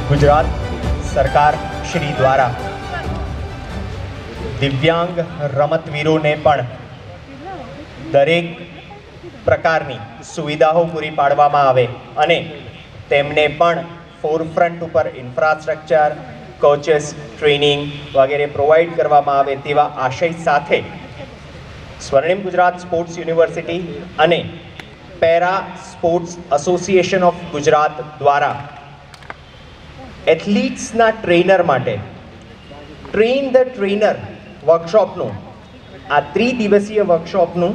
ગુજરાત સરકાર શ્રી દ્વારા દિવ્યાંગ રમતવીરોને પણ દરેક પ્રકારની સુવિધાઓ પૂરી પાડવામાં આવે અને તેમને પણ ફોરફ્રન્ટ ઉપર ઇન્ફ્રાસ્ટ્રક્ચર, કોચેસ, ટ્રેનિંગ વગેરે પ્રોવાઈડ કરવામાં આવે તેવા આશય સાથે સ્વર્ણિમ ગુજરાત સ્પોર્ટ્સ યુનિવર્સિટી અને para sports association of Gujarat દ્વારા એથ્લીટ્સના ટ્રેનર માટે ટ્રેન ધ ટ્રેનર વર્કશોપનું આ ત્રિદિવસીય વર્કશોપનું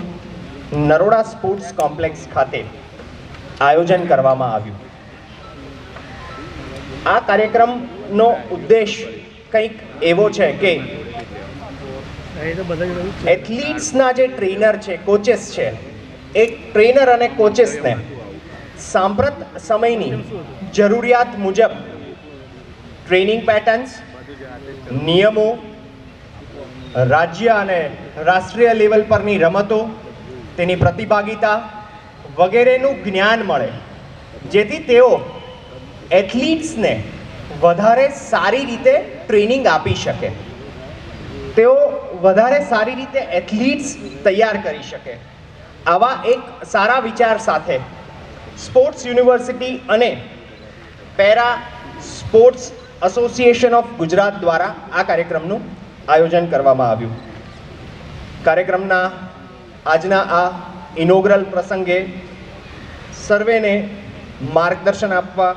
નરોડા સ્પોર્ટ્સ કોમ્પ્લેક્સ ખાતે આયોજન કરવામાં આવ્યું. આ કાર્યક્રમનો ઉદ્દેશ કંઈક એવો છે કે એથ્લીટ્સના જે ટ્રેનર છે, કોચેસ છે, એ ટ્રેનર અને કોચેસને સાંપ્રત સમયની જરૂરિયાત મુજબ ટ્રેનિંગ પેટર્ન્સ, નિયમો, રાજ્ય અને રાષ્ટ્રીય લેવલ પરની રમતો, તેની પ્રતિભાગિતા વગેરેનું જ્ઞાન મળે, જેથી તેઓ એથ્લીટ્સને વધારે સારી રીતે ટ્રેનિંગ આપી શકે, તેઓ વધારે સારી રીતે એથ્લીટ્સ તૈયાર કરી શકે. આવા એક સારા વિચાર સાથે સ્પોર્ટ્સ યુનિવર્સિટી અને para sports association of Gujarat દ્વારા આ કાર્યક્રમનું આયોજન કરવામાં આવ્યું. કાર્યક્રમના આજના આ ઇનોગ્રલ પ્રસંગે સર્વેને માર્ગદર્શન આપવા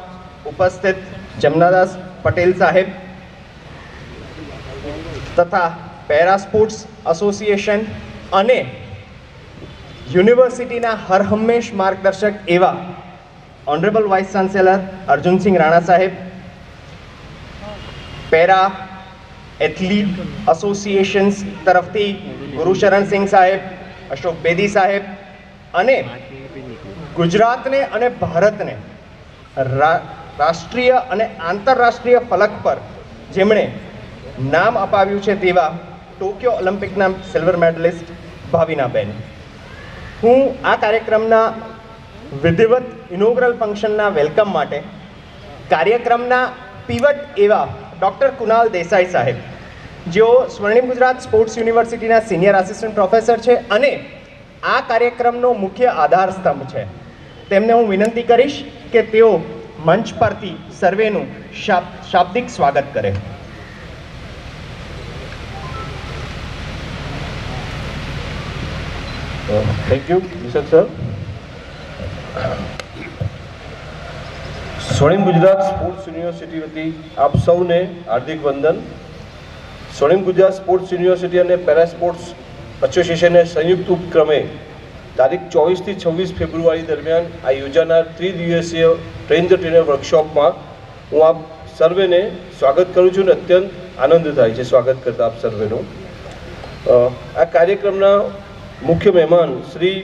ઉપસ્થિત જમનાદાસ પટેલ સાહેબ તથા પેરા સ્પોર્ટ્સ એસોસિએશન અને યુનિવર્સિટીના હરહંમેશ માર્ગદર્શક એવા honourable vice chancellor Arjunsinh Rana સાહેબ, પેરા એથ્લીટ એસોસિએશન્સ તરફથી ગુરુશરણસિંહ સાહેબ, અશોક બેદી સાહેબ અને ગુજરાતને અને ભારતને રાષ્ટ્રીય અને આંતરરાષ્ટ્રીય ફલક પર જેમણે નામ અપાવ્યું છે તેવા ટોક્યો ઓલિમ્પિકના સિલ્વર મેડલિસ્ટ ભાવિનાબેન. હું આ કાર્યક્રમના વિધિવત ઇનોગ્રલ ફંક્શનના વેલકમ માટે કાર્યક્રમના પીવટ એવા ડૉક્ટર કુનાલ દેસાઈ સાહેબ, જેઓ સ્વર્ણિમ ગુજરાત સ્પોર્ટ્સ યુનિવર્સિટીના સિનિયર આસિસ્ટન્ટ પ્રોફેસર છે અને આ કાર્યક્રમનો મુખ્ય આધાર સ્તંભ છે, તેમને હું વિનંતી કરીશ કે તેઓ મંચ પરથી સર્વેનું શાબ્દિક સ્વાગત કરે. Thank you Nishank sir. Swarnim Gujarat sports university વતી આપ સૌને હાર્દિક વંદન. સ્વર્ણિમ ગુજરાત સ્પોર્ટ્સ યુનિવર્સિટી અને પેરા સ્પોર્ટ્સ એસોસિએશને સંયુક્ત ઉપક્રમે તારીખ 24 થી 26 ફેબ્રુઆરી દરમિયાન આ યોજાનાર ત્રિદિવસીય ટ્રેન ધ ટ્રેનર વર્કશોપમાં હું આપ સર્વેને સ્વાગત કરું છું અને અત્યંત આનંદ થાય છે સ્વાગત કરતા આપ સર્વેનું. આ કાર્યક્રમના મુખ્ય મહેમાન શ્રી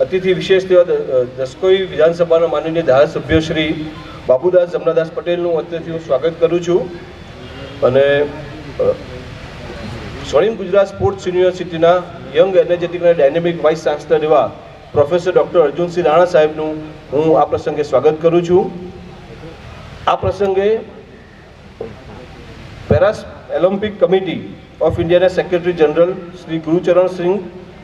અતિથિ વિશેષ તેવા દસકોઈ વિધાનસભાના માનનીય ધારાસભ્ય શ્રી બાબુદાસ જમનાદાસ પટેલનું અત્યારથી હું સ્વાગત કરું છું અને સ્વર્ણિમ ગુજરાત સ્પોર્ટ્સ યુનિવર્સિટીના યંગ એનર્જેટિક અને ડાયનેમિક વાઇસ ચાન્સલર એવા પ્રોફેસર ડૉક્ટર અર્જુનસિંહ રાણા સાહેબનું હું આ પ્રસંગે સ્વાગત કરું છું. આ પ્રસંગે પેરા ઓલિમ્પિક કમિટી ઓફ ઇન્ડિયાના સેક્રેટરી જનરલ શ્રી ગુરુચરણ સિંહ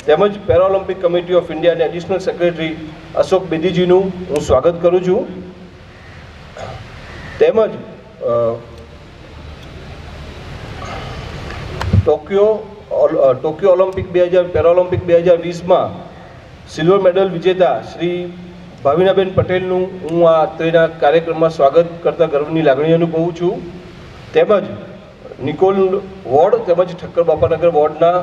તેમજ પેરાઓલિમ્પિક કમિટી ઓફ ઇન્ડિયાના એડિશનલ સેક્રેટરી અશોક બેદીજીનું હું સ્વાગત કરું છું. તેમજ ટોક્યો ઓલિમ્પિક પેરાઓલિમ્પિક 2020માં સિલ્વર મેડલ વિજેતા શ્રી ભાવિનાબેન પટેલનું હું આ અત્રેના કાર્યક્રમમાં સ્વાગત કરતા ગર્વની લાગણી અનુભવું છું. તેમજ નિકોલ વોર્ડ તેમજ ઠક્કર બાપાનગર વોર્ડના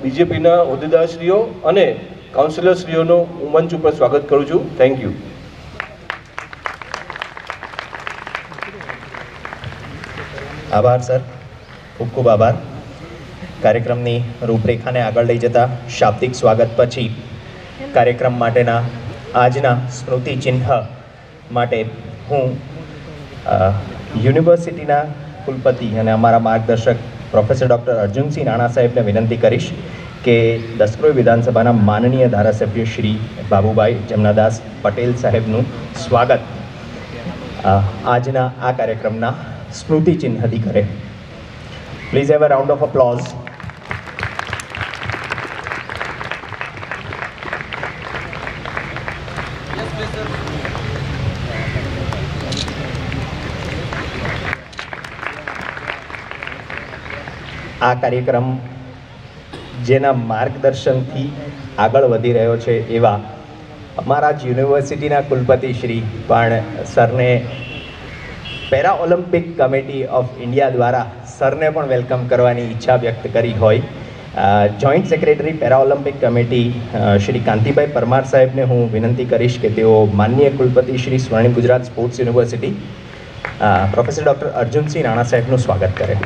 બીજેપીના હોદ્દેદારશ્રીઓ અને કાઉન્સિલરશ્રીઓનો હું મંચ ઉપર સ્વાગત કરું છું. Thank you. આભાર સર, ખૂબ ખૂબ આભાર. કાર્યક્રમની રૂપરેખાને આગળ લઈ જતા શાબ્દિક સ્વાગત પછી કાર્યક્રમ માટેના આજના સ્મૃતિ ચિહ્ન માટે હું યુનિવર્સિટીના કુલપતિ અને અમારા માર્ગદર્શક પ્રોફેસર ડૉક્ટર અર્જુનસિંહ રાણા સાહેબને વિનંતી કરીશ કે દસક્રોઈ વિધાનસભાના માનનીય ધારાસભ્ય શ્રી બાબુભાઈ જમનાદાસ પટેલ સાહેબનું સ્વાગત આજના આ કાર્યક્રમના સ્મૃતિ ચિહ્ન કરે. Please have a round of applause. આ કાર્યક્રમ જેના માર્ગદર્શનથી આગળ વધી રહ્યો છે એવા અમારા જ યુનિવર્સિટીના કુલપતિ શ્રી પણ સરને para Olympic committee of India દ્વારા સરને પણ વેલકમ કરવાની ઈચ્છા વ્યક્ત કરી હોય. Joint secretary para Olympic committee Shri Kantibhai Parmar સાહેબને હું વિનંતી કરીશ કે તેઓ માનનીય કુલપતિ શ્રી સ્વર્ણિમ Gujarat sports university professor doctor Arjunsinh Rana સાહેબનું સ્વાગત કરે.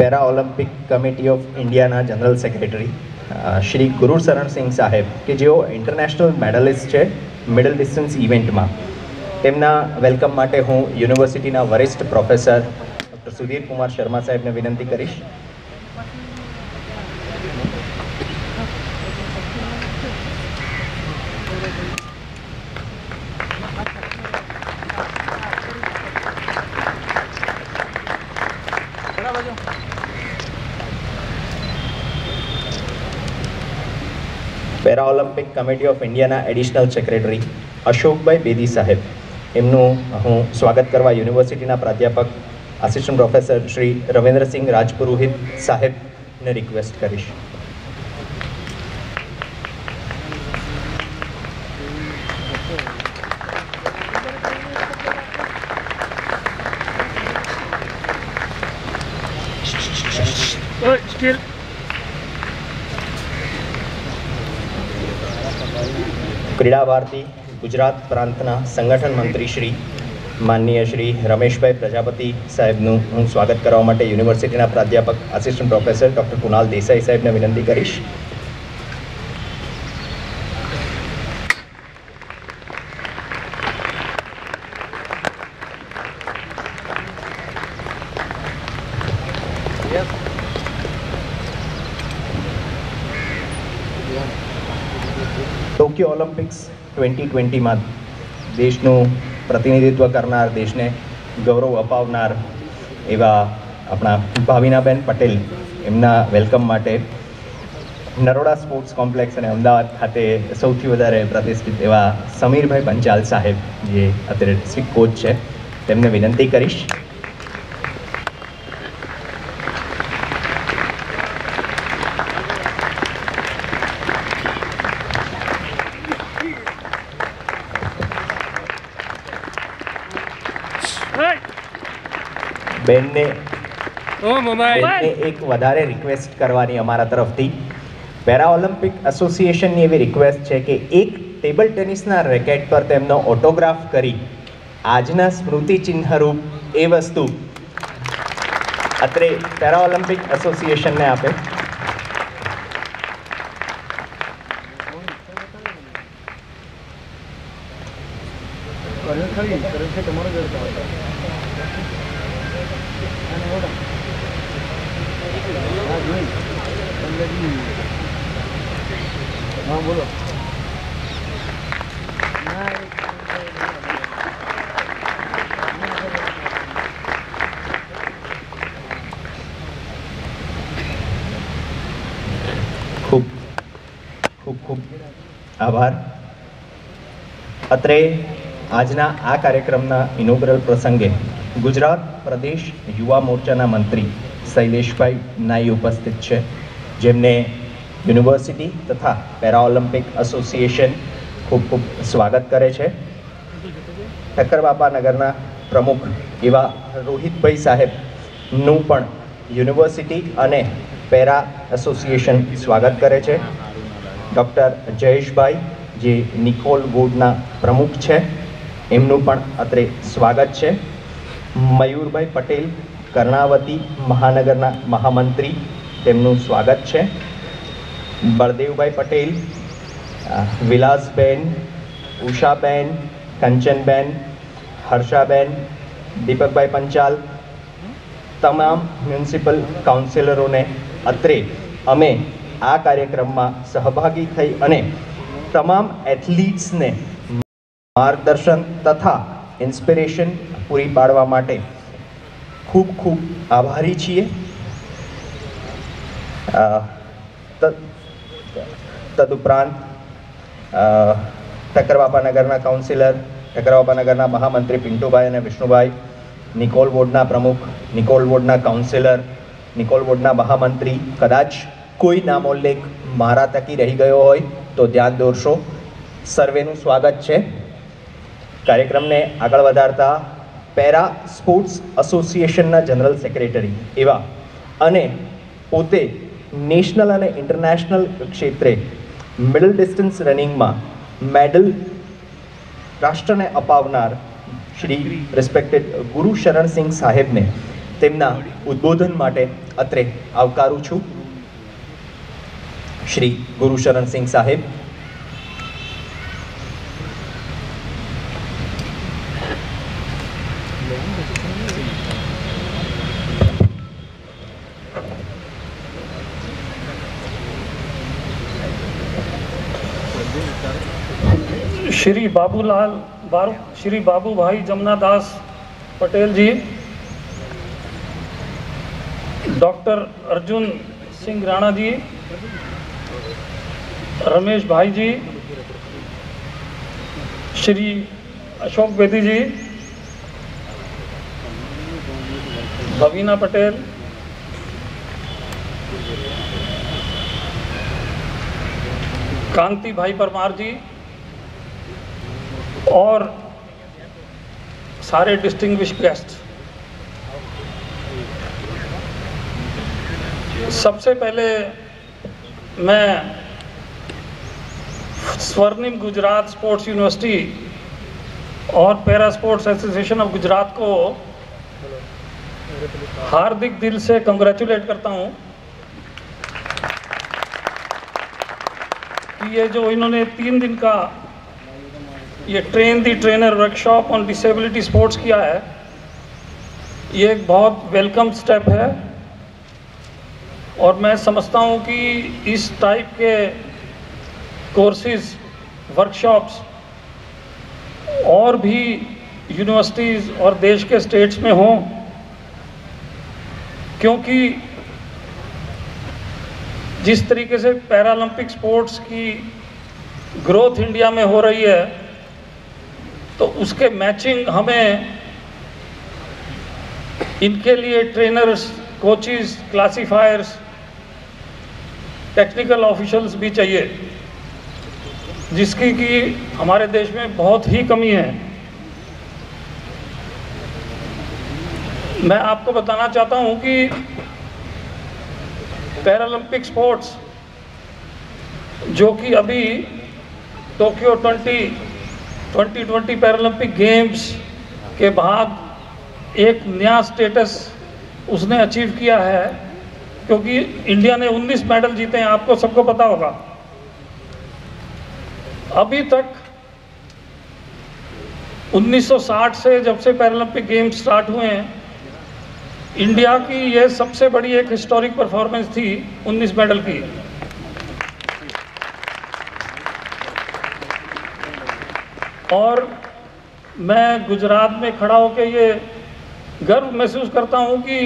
પેરા ઓલિમ્પિક કમિટી ઓફ ઇન્ડિયાના જનરલ સેક્રેટરી શ્રી ગુરુશરણ સિંહ સાહેબ કે જેઓ ઇન્ટરનેશનલ મેડલિસ્ટ છે મિડલ ડિસ્ટન્સ ઇવેન્ટમાં, તેમના વેલકમ માટે હું યુનિવર્સિટીના વરિષ્ઠ પ્રોફેસર ડૉક્ટર સુધીર કુમાર શર્મા સાહેબને વિનંતી કરીશ. પેરા ઓલિમ્પિક કમિટી ઓફ ઇન્ડિયાના એડિશનલ સેક્રેટરી અશોકભાઈ બેદી સાહેબ, એમનું હું સ્વાગત કરવા યુનિવર્સિટીના પ્રાધ્યાપક આસિસ્ટન્ટ પ્રોફેસર શ્રી રવિન્દ્રસિંહ રાજપુરોહિત સાહેબને રિક્વેસ્ટ કરીશ. ક્રીડા ભારતી ગુજરાત પ્રાંતના સંગઠન મંત્રી શ્રી માનનીય શ્રી રમેશભાઈ પ્રજાપતિ સાહેબનું હું સ્વાગત કરવા માટે યુનિવર્સિટીના પ્રાધ્યાપક assistant professor doctor Kunal Desai સાહેબને વિનંતી કરીશ. ટોક્યો ઓલિમ્પિક્સ 2020માં દેશનું પ્રતિનિધિત્વ કરનાર, દેશને ગૌરવ અપાવનાર એવા આપણા ભાવિનાબેન પટેલ, એમના વેલકમ માટે નરોડા સ્પોર્ટ્સ કોમ્પ્લેક્સ અને અમદાવાદ ખાતે સૌથી વધારે પ્રતિષ્ઠિત એવા સમીરભાઈ પંચાલ સાહેબ, જે અત્યારે ડિસ્ટ્રિક્ટ કોચ છે, તેમને વિનંતી કરીશ. બેનને એક વધારે રિક્વેસ્ટ કરવાની અમારા તરફથી. પેરા ઓલિમ્પિક એસોસિએશનની એવી રિક્વેસ્ટ છે કે એક ટેબલ ટેનિસના રેકેટ પર તેમનો ઓટોગ્રાફ કરી આજના સ્મૃતિ ચિહ્નરૂપ એ વસ્તુ અત્રે પેરા ઓલિમ્પિક એસોસિએશનને આપે. બોલો. ખૂબ ખૂબ ખૂબ આભાર. અત્રે આજના આ કાર્યક્રમના ઇનોગ્રલ પ્રસંગે ગુજરાત પ્રદેશ યુવા મોરચાના મંત્રી શૈલેષભાઈ નાઈ ઉપસ્થિત છે, જેમને યુનિવર્સિટી તથા પેરા ઓલિમ્પિક એસોસિએશન ખૂબ ખૂબ સ્વાગત કરે છે. ઠક્કરબાપા નગરના પ્રમુખ એવા રોહિતભાઈ સાહેબનું પણ યુનિવર્સિટી અને પેરા એસોસિએશન સ્વાગત કરે છે. ડૉક્ટર જયેશભાઈ, જે નિકોલ બોર્ડના પ્રમુખ છે, એમનું પણ અત્રે સ્વાગત છે. મયુરભાઈ પટેલ, કર્ણાવતી મહાનગરના મહામંત્રી, તેમનું સ્વાગત છે. બળદેવભાઈ પટેલ, વિલાસબેન ઉષાબેન, કંચનબેન, હર્ષાબેન, દીપકભાઈ પંચાલ, તમામ મ્યુનિસિપલ કાઉન્સિલરોને અત્રે અમે આ કાર્યક્રમમાં સહભાગી થઈ અને તમામ એથ્લીટ્સને માર્ગદર્શન તથા ઇન્સ્પિરેશન પૂરી પાડવા માટે ખૂબ ખૂબ આભારી છીએ. તદુપરાંત ઠક્કરબાપાનગરના કાઉન્સિલર, ઠક્કરબાપાનગરના મહામંત્રી પિન્ટુભાઈ અને વિષ્ણુભાઈ, નિકોલ વોર્ડના પ્રમુખ, નિકોલ વોર્ડના કાઉન્સિલર, નિકોલ વોર્ડના મહામંત્રી, કદાચ કોઈ નામોલ્લેખ મારા તકી રહી ગયો હોય તો ધ્યાન દોરશો. સર્વેનું સ્વાગત છે. કાર્યક્રમને આગળ વધારતા પેરા સ્પોર્ટ્સ એસોસિએશનના જનરલ સેક્રેટરી એવા અને પોતે નેશનલ અને ઇન્ટરનેશનલ ક્ષેત્રે મિડલ ડિસ્ટન્સ રનિંગમાં મેડલ રાષ્ટ્રને અપાવનાર શ્રી રિસ્પેક્ટેડ ગુરુશરણસિંહ સાહેબને તેમના ઉદ્બોધન માટે અત્રે આવકારું છું. શ્રી ગુરુશરણસિંહ સાહેબ. श्री बाबू भाई जमुना दास पटेल जी, डॉक्टर अर्जुन सिंह राणा जी, रमेश भाई जी, श्री अशोक बेदी जी, भवीना पटेल, कांति भाई परमार जी और सारे डिस्टिंग्विश्ड गेस्ट. सबसे पहले मैं स्वर्णिम गुजरात स्पोर्ट्स यूनिवर्सिटी और para sports association of Gujarat को हार्दिक दिल से कंग्रेचुलेट करता हूं कि ये जो इन्होंने 3 दिन का ये train the trainer workshop on disability sports किया है, ये एक बहुत वेलकम स्टेप है. और मैं समझता हूँ कि इस टाइप के कोर्सेज, वर्कशॉप्स और भी यूनिवर्सिटीज़ और देश के स्टेट्स में हों, क्योंकि जिस तरीके से पैरालंपिक स्पोर्ट्स की ग्रोथ इंडिया में हो रही है, तो उसके मैचिंग हमें इनके लिए trainers, coaches, classifiers, technical officials भी चाहिए, जिसकी कि हमारे देश में बहुत ही कमी है. मैं आपको बताना चाहता हूं कि पैरालंपिक स्पोर्ट्स जो कि अभी टोक्यो 2020 पैरालंपिक गेम्स के बाद एक नया स्टेटस उसने अचीव किया है, क्योंकि इंडिया ने 19 मेडल जीते हैं, आपको सबको पता होगा. अभी तक 1960 से जब से पैरालंपिक गेम्स स्टार्ट हुए हैं, इंडिया की ये सबसे बड़ी एक हिस्टोरिक परफॉर्मेंस थी 19 मेडल की. और मैं गुजरात में खड़ा होकर ये गर्व महसूस करता हूँ कि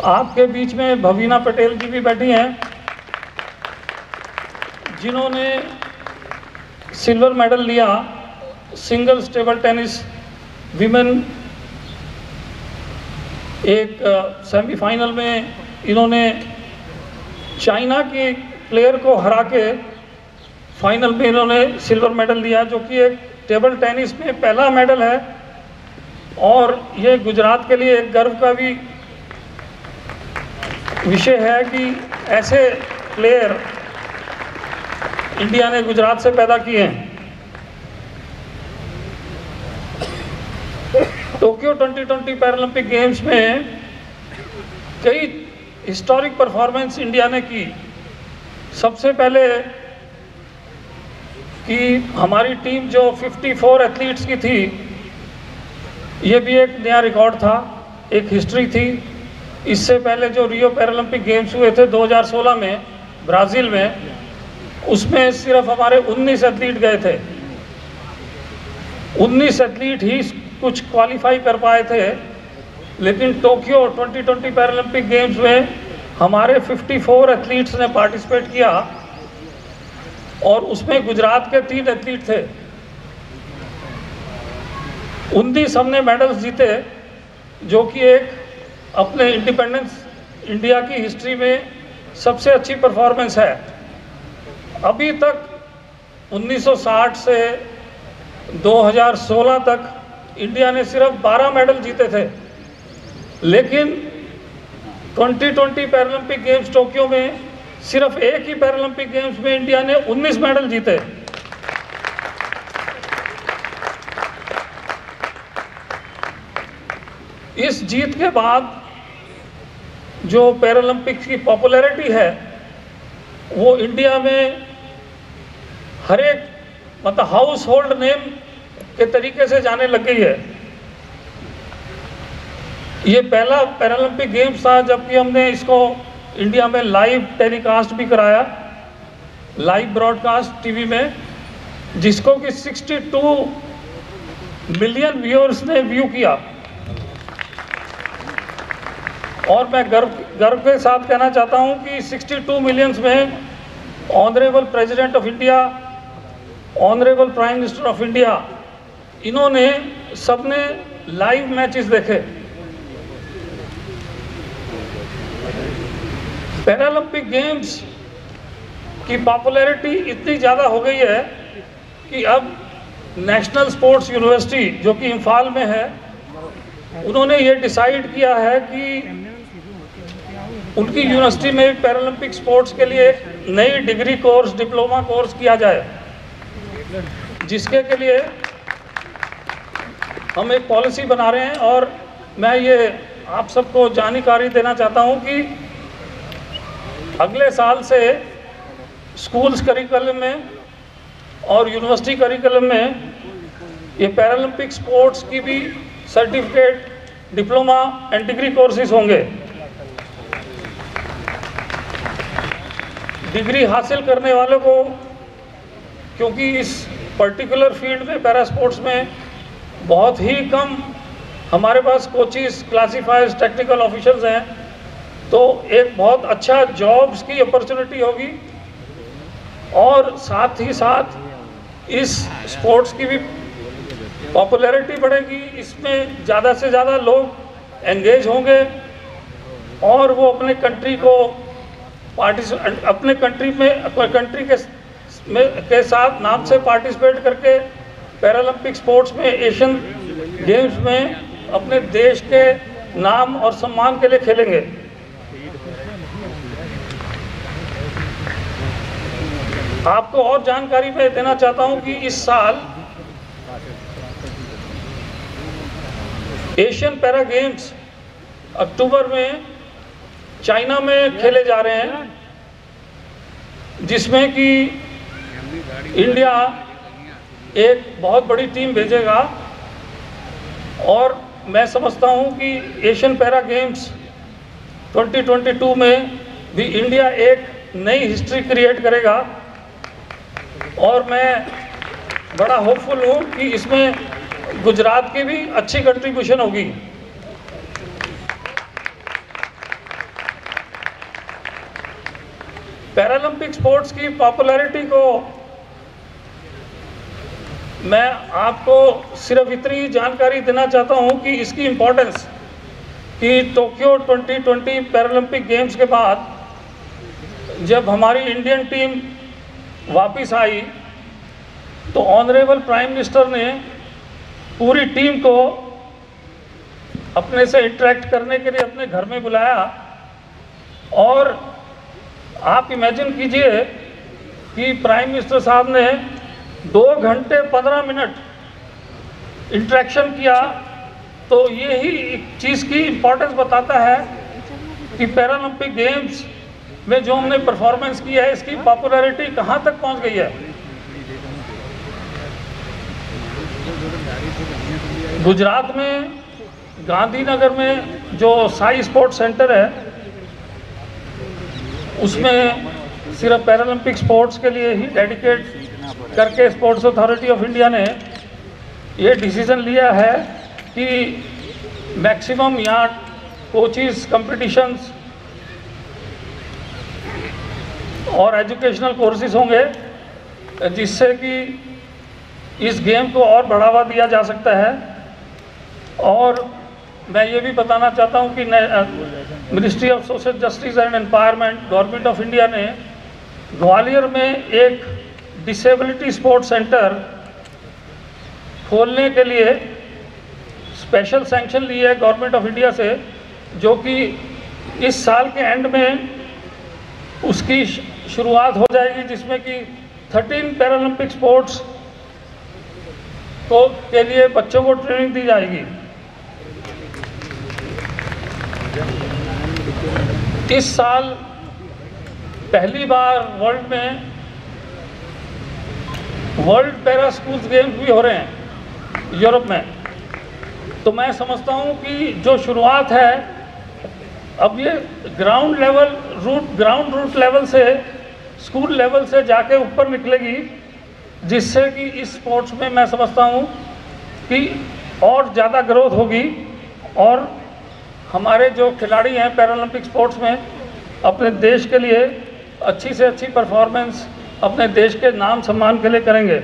आपके बीच में भवीना पटेल जी भी बैठी हैं, जिन्होंने सिल्वर मेडल लिया सिंगल्स टेबल टेनिस विमेन. एक सेमीफाइनल में इन्होंने चाइना के प्लेयर को हरा के फाइनल में इन्होंने सिल्वर मेडल लिया, जो कि एक टेबल टेनिस में पहला मेडल है. और ये गुजरात के लिए एक गर्व का भी विषय है कि ऐसे प्लेयर इंडिया ने गुजरात से पैदा किए हैं. टोक्यो 2020 पैरालंपिक गेम्स में कई हिस्टोरिक परफॉर्मेंस इंडिया ने की. सबसे पहले कि हमारी टीम जो 54 एथलीट्स की थी, ये भी एक नया रिकॉर्ड था, एक हिस्ट्री थी। इससे पहले जो रियो पैरालंपिक गेम्स हुए थे 2016 में ब्राज़ील में, उसमें सिर्फ हमारे 19 एथलीट गए थे। 19 एथलीट ही कुछ क्वालिफाई कर पाए थे, लेकिन टोक्यो 2020 पैरालंपिक गेम्स में हमारे 54 एथलीट्स ने पार्टिसिपेट किया और उसमें गुजरात के 3 एथलीट थे। 19 हमने मेडल्स जीते, जो कि एक अपने इंडिपेंडेंस इंडिया की हिस्ट्री में सबसे अच्छी परफॉर्मेंस है। अभी तक 1960 से 2016 तक इंडिया ने सिर्फ 12 मेडल जीते थे, लेकिन 2020 पैरालंपिक गेम्स टोक्यो में सिर्फ एक ही पैरालंपिक गेम्स में इंडिया ने 19 मेडल जीते। इस जीत के बाद जो पैरालंपिक्स की पॉपुलैरिटी है वो इंडिया में हर एक मतलब हाउस होल्ड नेम के तरीके से जाने लग गई है। ये पहला पैरालंपिक गेम्स था जबकि हमने इसको इंडिया में लाइव टेलीकास्ट भी कराया, लाइव ब्रॉडकास्ट टीवी में, जिसको कि 62 मिलियन व्यूअर्स ने व्यू किया। और मैं गर्व के साथ कहना चाहता हूं कि 62 मिलियंस में honourable president of India, honourable prime minister of India, इन्होंने सबने लाइव मैचेस देखे। पैरालंपिक गेम्स की पॉपुलैरिटी इतनी ज़्यादा हो गई है कि अब नेशनल स्पोर्ट्स यूनिवर्सिटी जो कि इम्फाल में है, उन्होंने ये डिसाइड किया है कि उनकी यूनिवर्सिटी में पैरालंपिक स्पोर्ट्स के लिए एक नई डिग्री कोर्स, डिप्लोमा कोर्स किया जाए, जिसके के लिए हम एक पॉलिसी बना रहे हैं। और मैं ये आप सबको जानकारी देना चाहता हूं कि अगले साल से स्कूल्स करिकुलम में और यूनिवर्सिटी करिकुलम में ये पैरालंपिक स्पोर्ट्स की भी certificate, diploma and degree courses होंगे। डिग्री हासिल करने वालों को, क्योंकि इस पर्टिकुलर फील्ड में पैरा स्पोर्ट्स में बहुत ही कम हमारे पास कोचिज, क्लासीफायर्स, टेक्निकल ऑफिसर्स हैं, तो एक बहुत अच्छा जॉब्स की अपॉर्चुनिटी होगी और साथ ही साथ इस स्पोर्ट्स की भी पॉपुलैरिटी बढ़ेगी। इसमें ज़्यादा से ज़्यादा लोग एंगेज होंगे और वो अपने कंट्री को अपने कंट्री के साथ नाम से पार्टिसिपेट करके पैरालंपिक स्पोर्ट्स में, एशियन गेम्स में अपने देश के नाम और सम्मान के लिए खेलेंगे। आपको और जानकारी मैं देना चाहता हूं कि इस साल एशियन पैरा गेम्स अक्टूबर में चाइना में खेले जा रहे हैं, जिसमें कि इंडिया एक बहुत बड़ी टीम भेजेगा। और मैं समझता हूं कि एशियन पैरा गेम्स 2022 में भी इंडिया एक नई हिस्ट्री क्रिएट करेगा और मैं बड़ा होपफुल हूं कि इसमें गुजरात की भी अच्छी कंट्रीब्यूशन होगी। पैरालंपिक स्पोर्ट्स की पॉपुलैरिटी को मैं आपको सिर्फ इतनी जानकारी देना चाहता हूं कि इसकी इम्पोर्टेंस कि टोक्यो 2020 पैरालंपिक गेम्स के बाद जब हमारी इंडियन टीम वापस आई तो ऑनरेबल प्राइम मिनिस्टर ने पूरी टीम को अपने से इंटरेक्ट करने के लिए अपने घर में बुलाया। और आप इमेजिन कीजिए कि प्राइम मिनिस्टर साहब ने 2 घंटे 15 मिनट इंटरेक्शन किया। तो यही एक चीज़ की इम्पोर्टेंस बताता है कि पैरालंपिक गेम्स में जो हमने परफॉर्मेंस की है, इसकी पॉपुलैरिटी कहाँ तक पहुँच गई है। गुजरात में गांधीनगर में जो साई स्पोर्ट्स सेंटर है, उसमें सिर्फ पैरालंपिक स्पोर्ट्स के लिए ही डेडिकेट करके स्पोर्ट्स अथॉरिटी ऑफ इंडिया ने ये डिसीज़न लिया है कि मैक्सिमम यहाँ कोचिज़, कंपटीशंस और एजुकेशनल कोर्सेज होंगे, जिससे कि इस गेम को और बढ़ावा दिया जा सकता है। और मैं ये भी बताना चाहता हूँ कि ministry of social justice and empowerment, government of India ने ग्वालियर में एक डिसेबिलिटी स्पोर्ट्स सेंटर खोलने के लिए स्पेशल सैंक्शन ली है गवर्नमेंट ऑफ इंडिया से, जो कि इस साल के एंड में उसकी शुरुआत हो जाएगी, जिसमें कि 13 पैरालंपिक स्पोर्ट्स के लिए बच्चों को ट्रेनिंग दी जाएगी। इस साल पहली बार वर्ल्ड पैरा स्कूल्स गेम्स भी हो रहे हैं यूरोप में। तो मैं समझता हूँ कि जो शुरुआत है, अब ये ग्राउंड रूट लेवल से, स्कूल लेवल से जाके ऊपर निकलेगी, जिससे कि इस स्पोर्ट्स में मैं समझता हूँ कि और ज़्यादा ग्रोथ होगी और हमारे जो खिलाड़ी हैं पैरालंपिक स्पोर्ट्स में अपने देश के लिए अच्छी से अच्छी परफॉर्मेंस अपने देश के नाम सम्मान के लिए करेंगे।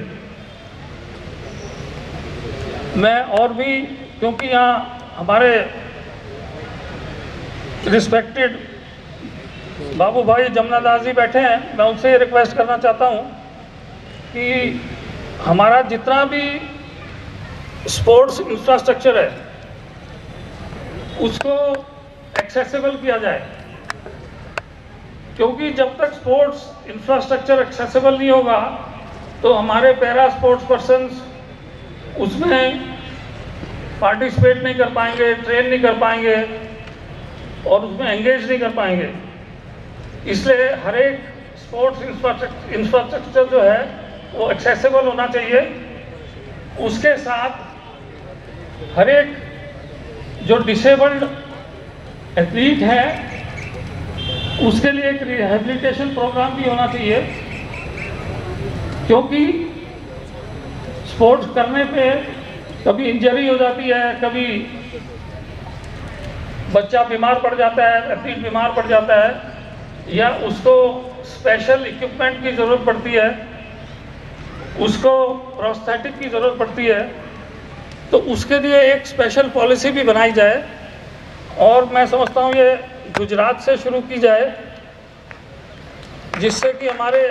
मैं और भी, क्योंकि यहाँ हमारे रिस्पेक्टेड बाबू भाई जमुना दास जी बैठे हैं, मैं उनसे ये रिक्वेस्ट करना चाहता हूँ कि हमारा जितना भी स्पोर्ट्स इंफ्रास्ट्रक्चर है उसको एक्सेसिबल किया जाए, क्योंकि जब तक स्पोर्ट्स इंफ्रास्ट्रक्चर एक्सेसिबल नहीं होगा तो हमारे पैरा स्पोर्ट्स पर्सन्स उसमें पार्टिसिपेट नहीं कर पाएंगे, ट्रेन नहीं कर पाएंगे और उसमें एंगेज नहीं कर पाएंगे। इसलिए हर एक स्पोर्ट्स इंफ्रास्ट्रक्चर जो है वो एक्सेसिबल होना चाहिए। उसके साथ हर एक जो डिसेबल्ड एथलीट है उसके लिए एक रिहेबिलिटेशन प्रोग्राम भी होना चाहिए, क्योंकि स्पोर्ट्स करने पे कभी इंजरी हो जाती है, कभी बच्चा बीमार पड़ जाता है, एथलीट बीमार पड़ जाता है, या उसको स्पेशल इक्विपमेंट की ज़रूरत पड़ती है, उसको प्रोस्थेटिक की ज़रूरत पड़ती है। तो उसके लिए एक स्पेशल पॉलिसी भी बनाई जाए और मैं समझता हूँ ये गुजरात से शुरू की जाए, जिससे कि हमारे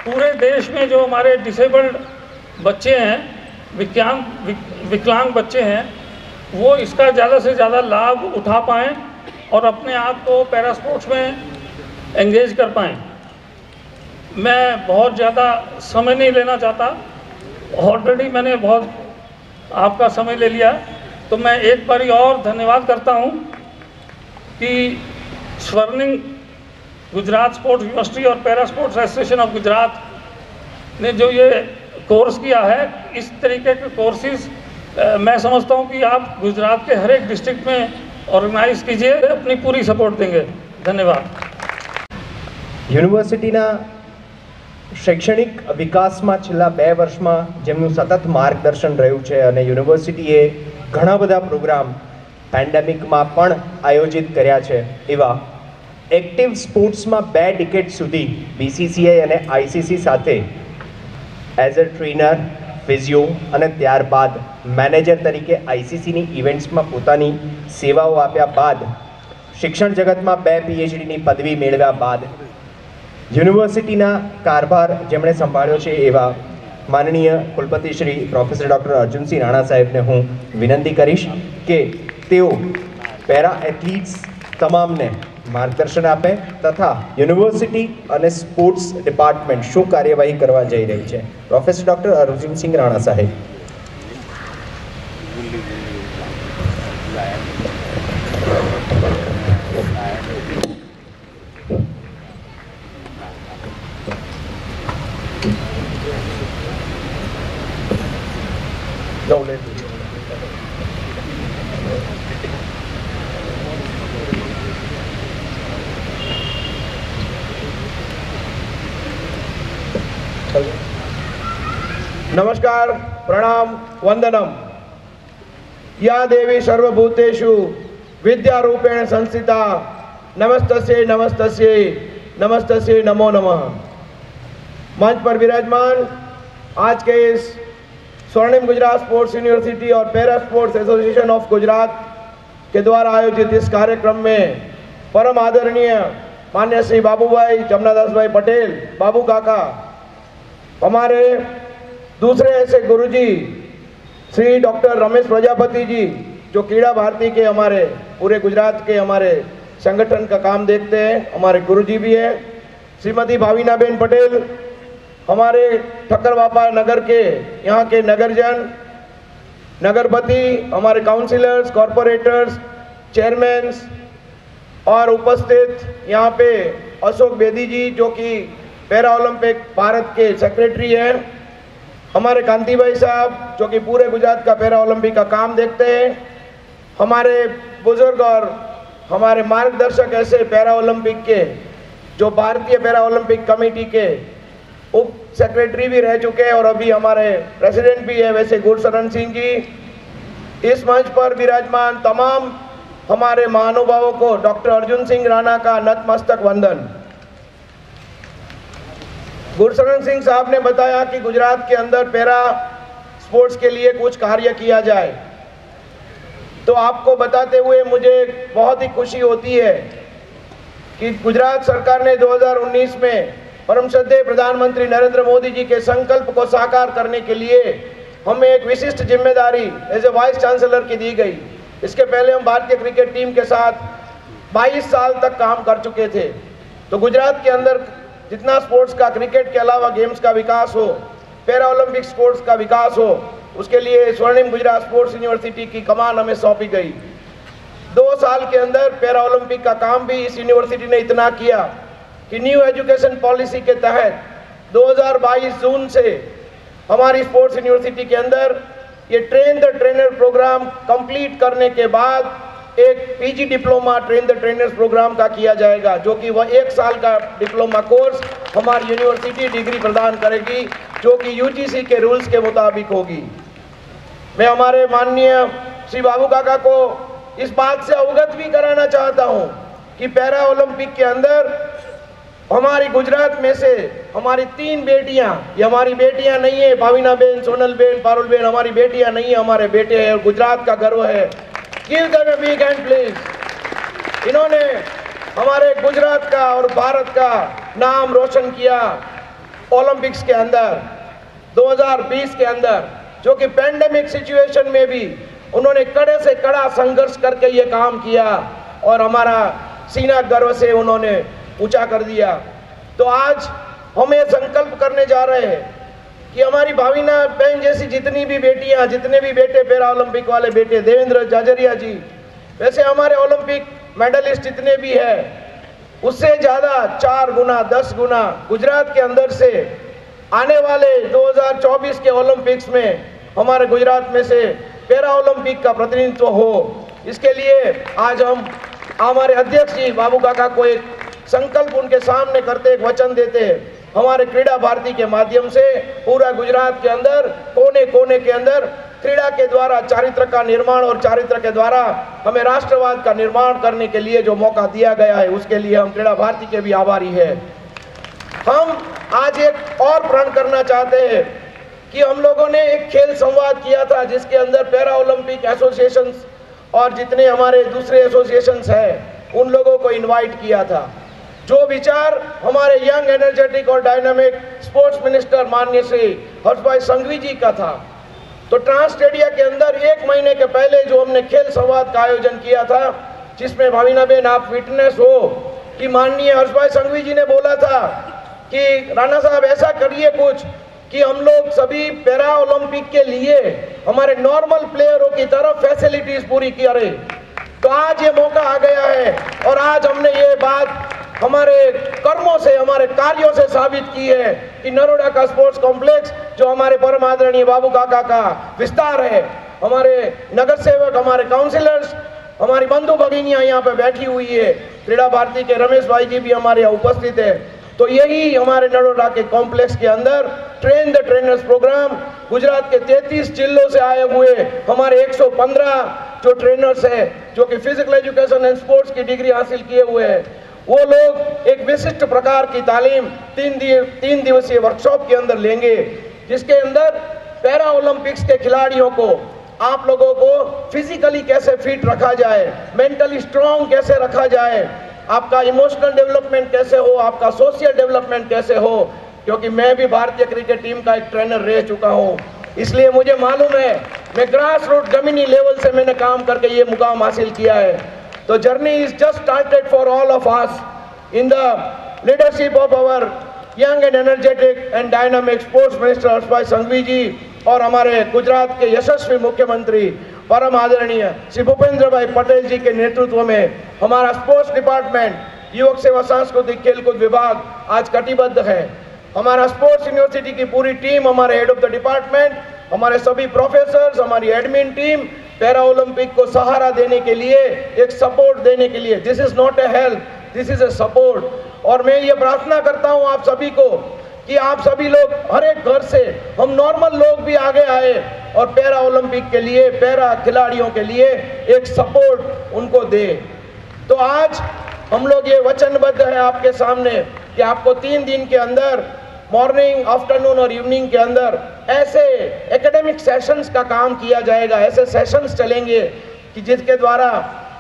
पूरे देश में जो हमारे डिसेबल्ड बच्चे हैं, विकलांग बच्चे हैं, वो इसका ज़्यादा से ज़्यादा लाभ उठा पाएँ और अपने आप को पैरा स्पोर्ट्स में एंगेज कर पाएँ। मैं बहुत ज़्यादा समय नहीं लेना चाहता, ऑलरेडी मैंने बहुत आपका समय ले लिया, तो मैं एक बारी और धन्यवाद करता हूँ कि स्वर्णिम गुजरात स्पोर्ट्स यूनिवर्सिटी और para sports association of Gujarat ने जो ये कोर्स किया है, इस तरीके के कोर्सेज मैं समझता हूँ कि आप गुजरात के हर एक डिस्ट्रिक्ट में ऑर्गेनाइज कीजिए, अपनी पूरी सपोर्ट देंगे। धन्यवाद। યુનિવર્સિટીના શૈક્ષણિક વિકાસમાં છેલ્લા 2 વર્ષમાં જેમનું સતત માર્ગદર્શન રહ્યું છે અને યુનિવર્સિટીએ ઘણા બધા પ્રોગ્રામ પેન્ડેમિકમાં પણ આયોજિત કર્યા છે, એવા એક્ટિવ સ્પોર્ટ્સમાં 2 ડિકેડ સુધી બીસીસીઆઈ અને આઈસીસી સાથે એઝ અ ટ્રેનર, ફિઝિયો અને ત્યારબાદ મેનેજર તરીકે આઈસીસીની ઇવેન્ટ્સમાં પોતાની સેવાઓ આપ્યા બાદ શિક્ષણ જગતમાં 2 પીએચડીની પદવી મેળવ્યા બાદ યુનિવર્સિટીના કારભાર જેમણે સંભાળ્યો છે એવા માનનીય કુલપતિ શ્રી પ્રોફેસર ડૉક્ટર અર્જુનસિંહ રાણા સાહેબને હું વિનંતી કરીશ કે તેઓ પેરા એથ્લીટ્સ તમામને માર્ગદર્શન આપે તથા યુનિવર્સિટી અને સ્પોર્ટ્સ ડિપાર્ટમેન્ટ શું કાર્યવાહી કરવા જઈ રહી છે। પ્રોફેસર ડૉક્ટર અર્જુનસિંહ રાણા સાહેબ। जाओ ले लो। नमस्कार, प्रणाम, वंदनम। या देवी सर्वभूतेषु विद्यारूपेण संस्थिता नमस्तस्यै नमस्तस्यै नमस्तस्यै नमो नमः। मंच पर विराजमान आज के इस स्वर्णिम गुजरात स्पोर्ट्स यूनिवर्सिटी और para sports association of Gujarat के द्वारा आयोजित इस कार्यक्रम में परम आदरणीय मान्य श्री बाबूभाई जमनादास भाई पटेल, बाबू काका, हमारे दूसरे ऐसे गुरुजी श्री डॉक्टर रमेश प्रजापति जी, जो क्रीड़ा भारती के हमारे पूरे गुजरात के हमारे संगठन का काम देखते हैं, हमारे गुरुजी भी हैं। श्रीमती भाविनाबेन पटेल, हमारे ठक्करवापा नगर के यहाँ के नगरजन, नगरपति, हमारे काउंसिलर्स, कॉरपोरेटर्स, चेयरमैन्स और उपस्थित यहाँ पे अशोक बेदी जी, जो कि पैरा ओलंपिक भारत के सेक्रेटरी हैं, हमारे कांति भाई साहब, जो कि पूरे गुजरात का पैरा ओलंपिक का काम देखते हैं, हमारे बुजुर्ग और हमारे मार्गदर्शक ऐसे पैरा ओलंपिक के, जो भारतीय पैरा ओलंपिक कमेटी के उप सेक्रेटरी भी रह चुके हैं और अभी हमारे प्रेसिडेंट भी है, वैसे गुरशरण सिंह जी। इस मंच पर विराजमान तमाम हमारे महानुभावों को डॉक्टर अर्जुन सिंह राणा का नतमस्तक वंदन। गुरशरण सिंह साहब ने बताया कि गुजरात के अंदर पैरा स्पोर्ट्स के लिए कुछ कार्य किया जाए, तो आपको बताते हुए मुझे बहुत ही खुशी होती है कि गुजरात सरकार ने 2019 में परम श्रद्धेय प्रधानमंत्री नरेंद्र मोदी जी के संकल्प को साकार करने के लिए हमें एक विशिष्ट जिम्मेदारी एज ए वाइस चांसलर की दी गई। इसके पहले हम भारतीय क्रिकेट टीम के साथ 22 साल तक काम कर चुके थे। तो गुजरात के अंदर जितना स्पोर्ट्स का, क्रिकेट के अलावा गेम्स का विकास हो, पैरा ओलंपिक स्पोर्ट्स का विकास हो, उसके लिए स्वर्णिम गुजरात स्पोर्ट्स यूनिवर्सिटी की कमान हमें सौंपी गई। 2 साल के अंदर पैरा ओलंपिक का काम भी इस यूनिवर्सिटी ने इतना किया कि न्यू एजुकेशन पॉलिसी के तहत 2022 जून से हमारी स्पोर्ट्स यूनिवर्सिटी के अंदर ये train the trainer program complete करने के बाद एक PG diploma train the trainers program का किया जाएगा, जो कि वह 1 साल का डिप्लोमा कोर्स हमारी यूनिवर्सिटी डिग्री प्रदान करेगी, जो कि यूजीसी के रूल्स के मुताबिक होगी। मैं हमारे माननीय श्री बाबू काका को इस बात से अवगत भी कराना चाहता हूं कि पैरा ओलंपिक के अंदर हमारी गुजरात में से हमारी 3 बेटियां, ये हमारी बेटियां नहीं है, Bhavina Ben, Sonal Ben, Parul Ben हमारी बेटियां नहीं है, हमारे बेटे हैं और गुजरात का गर्व है। Give them a big hand please. इन्होंने हमारे गुजरात का और भारत का नाम रोशन किया ओलंपिक्स के अंदर 2020 के अंदर, जो कि पैंडेमिक सिचुएशन में भी उन्होंने कड़े से कड़ा संघर्ष करके ये काम किया और हमारा सीना गर्व से उन्होंने ऊंचा कर दिया। तो आज हम ये संकल्प करने जा रहे हैं कि हमारी भाविना बहन जैसी जितनी भी बेटियां, जितने भी बेटे पैरा ओलंपिक वाले बेटे, देवेंद्र जाजरिया जी, वैसे हमारे ओलंपिक मेडलिस्ट जितने भी हैं, उससे ज़्यादा 4 गुना 10 गुना गुजरात के अंदर से आने वाले 2024 के ओलंपिक्स में हमारे गुजरात में से पैरा ओलंपिक का प्रतिनिधित्व हो। इसके लिए आज हम हमारे अध्यक्ष जी बाबू काका को एक संकल्प उनके सामने करते, एक वचन देते हैं। हमारे क्रीड़ा भारती के माध्यम से पूरा गुजरात के अंदर कोने कोने के अंदर क्रीड़ा के द्वारा चारित्र का निर्माण और चारित्र के द्वारा हमें राष्ट्रवाद का निर्माण करने के लिए जो मौका दिया गया है, उसके लिए हम क्रीड़ा भारती के भी आभारी है। हम आज एक और प्रण करना चाहते हैं कि हम लोगों ने एक खेल संवाद किया था, जिसके अंदर पैरा ओलंपिक एसोसिएशन और जितने हमारे दूसरे एसोसिएशंस हैं उन लोगों को इनवाइट किया था। जो विचार हमारे यंग एनर्जेटिक और डायनामिक स्पोर्ट्स मिनिस्टर माननीय श्री हर्षभाई संघवी जी का था। तो ट्रांस स्टेडिया के अंदर 1 महीने के पहले जो हमने खेल संवाद का आयोजन किया था, जिसमें भाविना बेन आप विटनेस हो कि माननीय हर्षभाई संघवी जी ने बोला था कि राणा साहब ऐसा करिए कुछ कि हम लोग सभी पैरा ओलंपिक के लिए हमारे नॉर्मल प्लेयरों की तरफ फैसिलिटीज पूरी करें। तो आज ये मौका आ गया है और आज हमने ये बात हमारे कर्मों से, हमारे कार्यों से साबित की है कि नरोडा का स्पोर्ट्स कॉम्प्लेक्स जो हमारे परम आदरणीय बाबू काका का विस्तार है, हमारे नगर सेवक, हमारे काउंसिलर्स, हमारी बंधु भगिनियां यहाँ पे बैठी हुई है, क्रीड़ा भारती के रमेश भाई जी भी हमारे यहाँ उपस्थित है। तो यही हमारे नरोडा के कॉम्प्लेक्स के अंदर train the trainers program, Gujarat के 33 जिलों से आए हुए हमारे 115 जो ट्रेनर्स हैं, जो कि फिजिकल एजुकेशन एंड स्पोर्ट्स की डिग्री हासिल किए हुए हैं, वो लोग एक विशिष्ट प्रकार की तालीम 3 दिवसीय वर्कशॉप के अंदर लेंगे, जिसके अंदर पैरा ओलंपिक्स के खिलाड़ियों को, आप लोगों को फिजिकली कैसे फिट रखा जाए, मेंटली स्ट्रांग कैसे रखा जाए, आपका इमोशनल डेवलपमेंट कैसे हो, आपका सोशल डेवलपमेंट कैसे हो, क्योंकि मैं भी भारतीय क्रिकेट टीम का एक ट्रेनर रह चुका हूं, इसलिए मुझे मालूम है, मैं ग्रास रूट जमीनी लेवल से मैंने काम करके ये मुकाम हासिल किया है। तो journey is just started for all of us in the leadership of our young and energetic and dynamic sports minister Harshbhai Sanghavi ji और हमारे गुजरात के यशस्वी मुख्यमंत्री परम आदरणीय श्री भूपेंद्र भाई पटेल जी के नेतृत्व में हमारा स्पोर्ट्स डिपार्टमेंट, युवक सेवा सांस्कृतिक खेलकूद विभाग आज कटिबद्ध है। हमारा स्पोर्ट्स यूनिवर्सिटी की पूरी टीम, हमारे हेड ऑफ द डिपार्टमेंट, हमारे सभी प्रोफेसर्स, हमारी एडमिन टीम पैरा ओलंपिक को सहारा देने के लिए, एक सपोर्ट देने के लिए, this is not a help, this is a support. और मैं ये प्रार्थना करता हूँ आप सभी को कि आप सभी लोग, हर एक घर से हम नॉर्मल लोग भी आगे आए और पैरा ओलंपिक के लिए, पैरा खिलाड़ियों के लिए एक सपोर्ट उनको दे। तो आज हम लोग ये वचनबद्ध है आपके सामने कि आपको 3 दिन के अंदर मॉर्निंग, आफ्टरनून और इवनिंग के अंदर ऐसे एकेडमिक सेशंस का काम किया जाएगा, ऐसे सेशंस चलेंगे कि जिसके द्वारा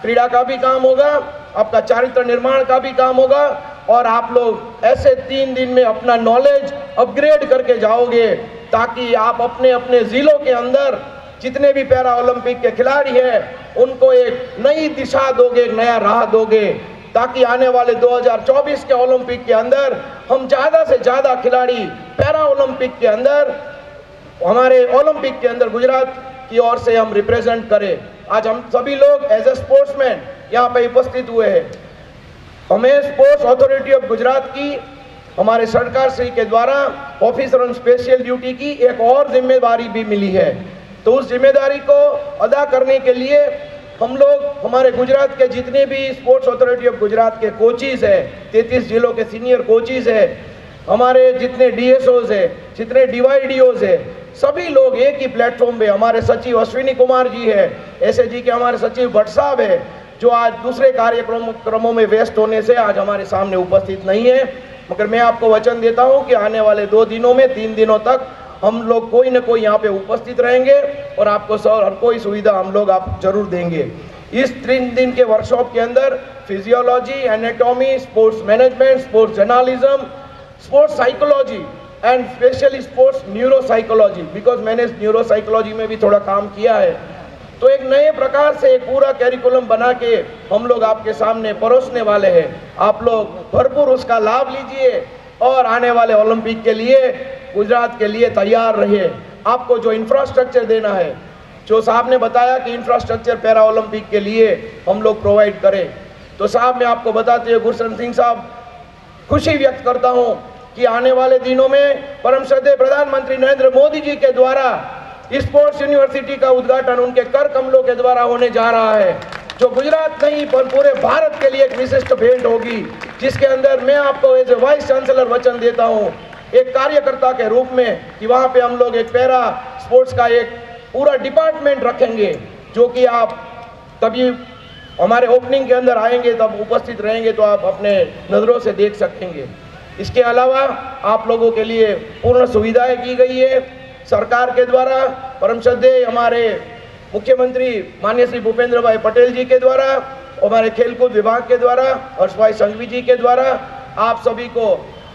क्रीड़ा का भी काम होगा, आपका चारित्र निर्माण का भी काम होगा और आप लोग ऐसे 3 दिन में अपना नॉलेज अपग्रेड करके जाओगे, ताकि आप अपने अपने जिलों के अंदर जितने भी पैरा ओलंपिक के खिलाड़ी हैं उनको एक नई दिशा दोगे, एक नया राह दोगे, ताकि आने वाले 2024 के ओलंपिक के अंदर हम ज़्यादा से ज़्यादा खिलाड़ी पैरा ओलंपिक के अंदर, हमारे ओलंपिक के अंदर गुजरात की ओर से हम रिप्रेजेंट करें। आज हम सभी लोग एज ए स्पोर्ट्समैन यहाँ पे उपस्थित हुए हैं। हमें स्पोर्ट्स अथॉरिटी ऑफ गुजरात की, हमारे सरकार श्री के द्वारा ऑफिसर ऑन स्पेशल ड्यूटी की एक और जिम्मेदारी भी मिली है। तो उस जिम्मेदारी को अदा करने के लिए हम लोग, हमारे गुजरात के जितने भी स्पोर्ट्स अथॉरिटी ऑफ गुजरात के कोचिज है, 33 जिलों के सीनियर कोचिज है, हमारे जितने डीएसओज है, जितने डीवाईडीओज है, सभी लोग एक ही प्लेटफॉर्म पे, हमारे सचिव अश्विनी कुमार जी है, एसएजी के हमारे सचिव भट्ट साहब है, जो आज दूसरे कार्यक्रमों में व्यस्त होने से आज हमारे सामने उपस्थित नहीं है, मगर मैं आपको वचन देता हूं कि आने वाले 2 दिनों में, 3 दिनों तक हम लोग कोई न कोई यहाँ पे उपस्थित रहेंगे और आपको हर कोई सुविधा हम लोग आप जरूर देंगे। इस 3 दिन के वर्कशॉप के अंदर physiology, anatomy, sports management, sports journalism, sports psychology and specially sports neuropsychology, because मैंने न्यूरोसाइकोलॉजी में भी थोड़ा काम किया है, तो एक नए प्रकार से एक पूरा कैरिकुलम बना के हम लोग आपके सामने परोसने वाले हैं। आप लोग भरपूर उसका लाभ लीजिए और आने वाले ओलंपिक के लिए, गुजरात के लिए तैयार रहिए। आपको जो इंफ्रास्ट्रक्चर देना है, जो साहब ने बताया कि इंफ्रास्ट्रक्चर पैरा ओलंपिक के लिए हम लोग प्रोवाइड करें, तो साहब मैं आपको बताते हुए गुरशरण सिंह साहब खुशी व्यक्त करता हूं कि आने वाले दिनों में परम श्रद्धेय प्रधानमंत्री नरेंद्र मोदी जी के द्वारा स्पोर्ट्स यूनिवर्सिटी का उद्घाटन उनके कर कमलों के द्वारा होने जा रहा है, जो गुजरात नहीं पर पूरे भारत के लिए एक विशिष्ट भेंट होगी, जिसके अंदर मैं आपको एज ए वाइस चांसलर वचन देता हूं, एक कार्यकर्ता के रूप में, कि वहां पे हम लोग एक पैरा स्पोर्ट्स का एक पूरा डिपार्टमेंट रखेंगे, जो कि आप कभी हमारे ओपनिंग के अंदर आएंगे तब उपस्थित रहेंगे तो आप अपने नज़रों से देख सकेंगे। इसके अलावा आप लोगों के लिए पूर्ण सुविधाएं की गई है सरकार के द्वारा, परम श्रद्धेय हमारे मुख्यमंत्री माननीय श्री भूपेंद्र भाई पटेल जी के द्वारा, हमारे खेलकूद विभाग के द्वारा, हर्षभाई संघवी जी के द्वारा। आप सभी को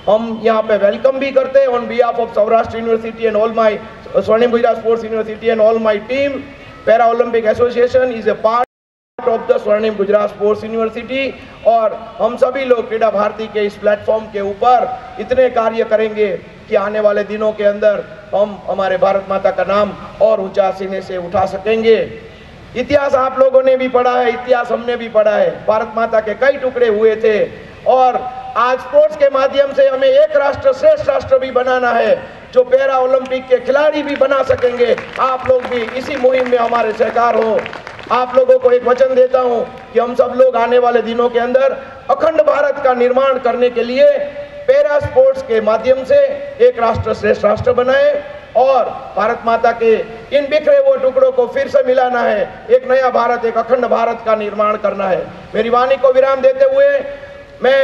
हम यहाँ पे वेलकम भी करते हैं on behalf of Saurashtra university and all my Swarnim Gujarat sports university and all my team. Para Olympic association is a part of the Swarnim Gujarat sports university, और हम सभी लोग क्रीड़ा भारती के इस प्लेटफॉर्म के ऊपर इतने कार्य करेंगे कि आने वाले दिनों के अंदर हम हमारे भारत माता का नाम और ऊंचा सीने से उठा सकेंगे। इतिहास आप लोगों ने भी पढ़ा है, इतिहास हमने भी पढ़ा है, भारत माता के कई टुकड़े हुए थे और आज स्पोर्ट्स के माध्यम से हमें एक राष्ट्र श्रेष्ठ राष्ट्र भी बनाना है, जो पैरा ओलंपिक के खिलाड़ी भी बना सकेंगे। आप लोग भी इसी मुहिम में हमारे सहकार हो। आप लोगों को एक वचन देता हूं कि हम सब लोग आने वाले दिनों के अंदर अखंड भारत का निर्माण करने के लिए पैरा स्पोर्ट्स के माध्यम से एक राष्ट्र श्रेष्ठ राष्ट्र बनाए और भारत माता के इन बिखरे हुए टुकड़ों को फिर से मिलाना है। एक नया भारत, एक अखंड भारत का निर्माण करना है। मेरी वाणी को विराम देते हुए मैं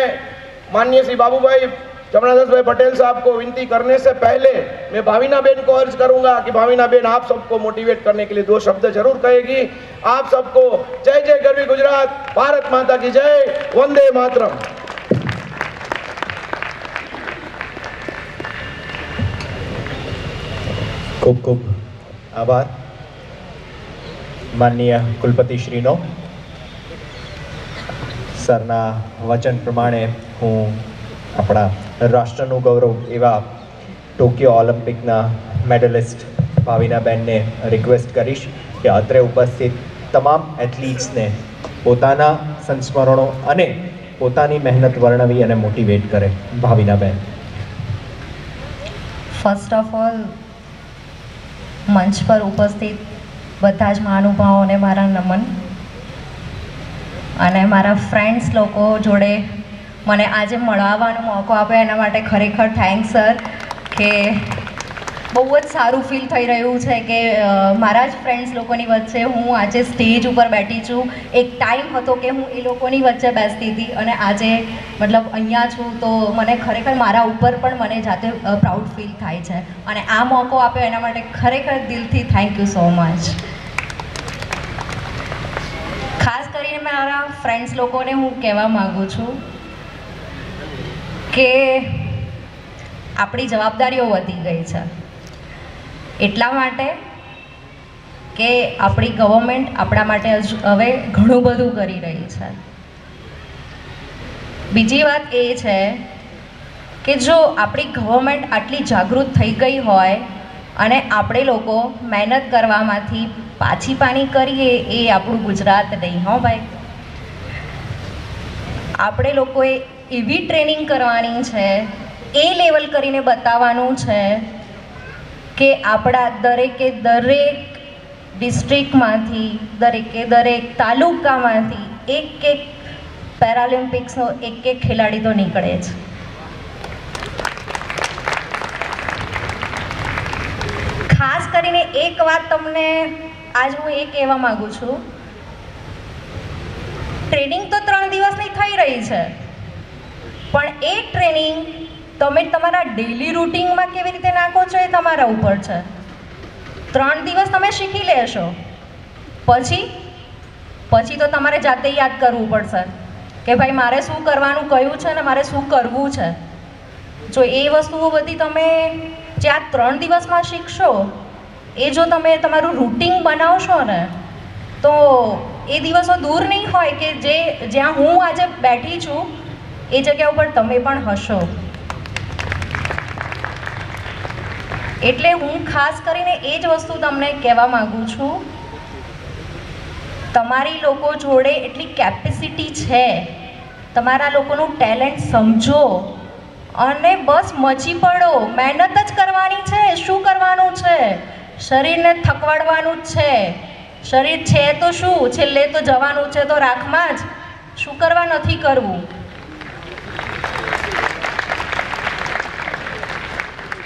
माननीय श्री बाबूभाई जमनादास भाई पटेल साहब को विनती करने से पहले मैं भाविना बेन को अर्ज करूंगा कि भाविना बेन आप सबको मोटिवेट करने के लिए 2 शब्द जरूर कहेगी। आप सबको जय जय गरवी गुजरात, भारत माता की जय, वंदे मातरम। ખૂબ ખૂબ આભાર માનનીય કુલપતિશ્રીનો. સરના વચન પ્રમાણે હું આપણા રાષ્ટ્રનું ગૌરવ એવા ટોક્યો ઓલિમ્પિકના મેડલિસ્ટ ભાવિનાબેનને રિક્વેસ્ટ કરીશ કે અત્રે ઉપસ્થિત તમામ એથ્લીટ્સને પોતાના સંસ્મરણો અને પોતાની મહેનત વર્ણવી અને મોટિવેટ કરે. ભાવિનાબેન. ફર્સ્ટ ઓફ ઓલ મંચ પર ઉપસ્થિત બધા જ મહાનુભાવોને મારા નમન, અને મારા ફ્રેન્ડ્સ લોકો જોડે મને આજે મળવાનો મોકો આપ્યો એના માટે ખરેખર થેન્ક્સ સર. કે બહુ જ સારું ફીલ થઈ રહ્યું છે કે મારા જ ફ્રેન્ડ્સ લોકોની વચ્ચે હું આજે સ્ટેજ ઉપર બેઠી છું. એક ટાઈમ હતો કે હું એ લોકોની વચ્ચે બેસતી હતી અને આજે મતલબ અહીંયા છું, તો મને ખરેખર મારા ઉપર પણ મને જાતે પ્રાઉડ ફીલ થાય છે. અને આ મોકો આપ્યો એના માટે ખરેખર દિલથી થેન્ક યુ સો મચ. ખાસ કરીને મારા ફ્રેન્ડ્સ લોકોને હું કહેવા માગું છું કે આપણી જવાબદારીઓ વધી ગઈ છે, એટલા માટે કે આપણી ગવર્મેન્ટ આપણા માટે હવે ઘણું બધું કરી રહી છે. બીજી વાત એ છે કે જો આપણી ગવર્મેન્ટ આટલી જાગૃત થઈ ગઈ હોય અને આપણે લોકો મહેનત કરવામાંથી પાછી પાની કરીએ, એ આપણું ગુજરાત નહીં હો ભાઈ. આપણે લોકોએ એવી ટ્રેનિંગ કરવાની છે, એ લેવલ કરીને બતાવવાનું છે કે આપણા દરેકે દરેક ડિસ્ટ્રિક્ટમાંથી, દરેકે દરેક તાલુકામાંથી એક એક પેરાલિમ્પિક્સનો એક એક ખેલાડી તો નીકળે છે. ખાસ કરીને એક વાત તમને આજ હું એ કહેવા માગું છું, ટ્રેનિંગ તો 3 દિવસની થઈ રહી છે, પણ એ ટ્રેનિંગ તમે તમારા ડેલી રૂટિનમાં કેવી રીતે નાખો છો એ તમારા ઉપર છે. 3 દિવસ તમે શીખી લેશો, પછી તો તમારે જાતે યાદ કરવું પડશે કે ભાઈ મારે શું કરવાનું કયું છે ને મારે શું કરવું છે. જો એ વસ્તુઓ બધી તમે જે આ 3 દિવસમાં શીખશો, એ જો તમે તમારું રૂટિન બનાવશો ને, તો એ દિવસો દૂર નહીં હોય કે જ્યાં હું આજે બેઠી છું એ જગ્યા ઉપર તમે પણ હશો. એટલે હું ખાસ કરીને એ જ વસ્તુ તમને કહેવા માગું છું, તમારી લોકો જોડે એટલી કેપેસિટી છે, તમારા લોકોનું ટેલેન્ટ સમજો અને બસ મચી પડો. મહેનત જ કરવાની છે. શું કરવાનું છે? શરીરને થકવાડવાનું જ છે. શરીર છે તો શું, છેલ્લે તો જવાનું છે તો રાખમાં જ. શું કરવા નથી કરવું.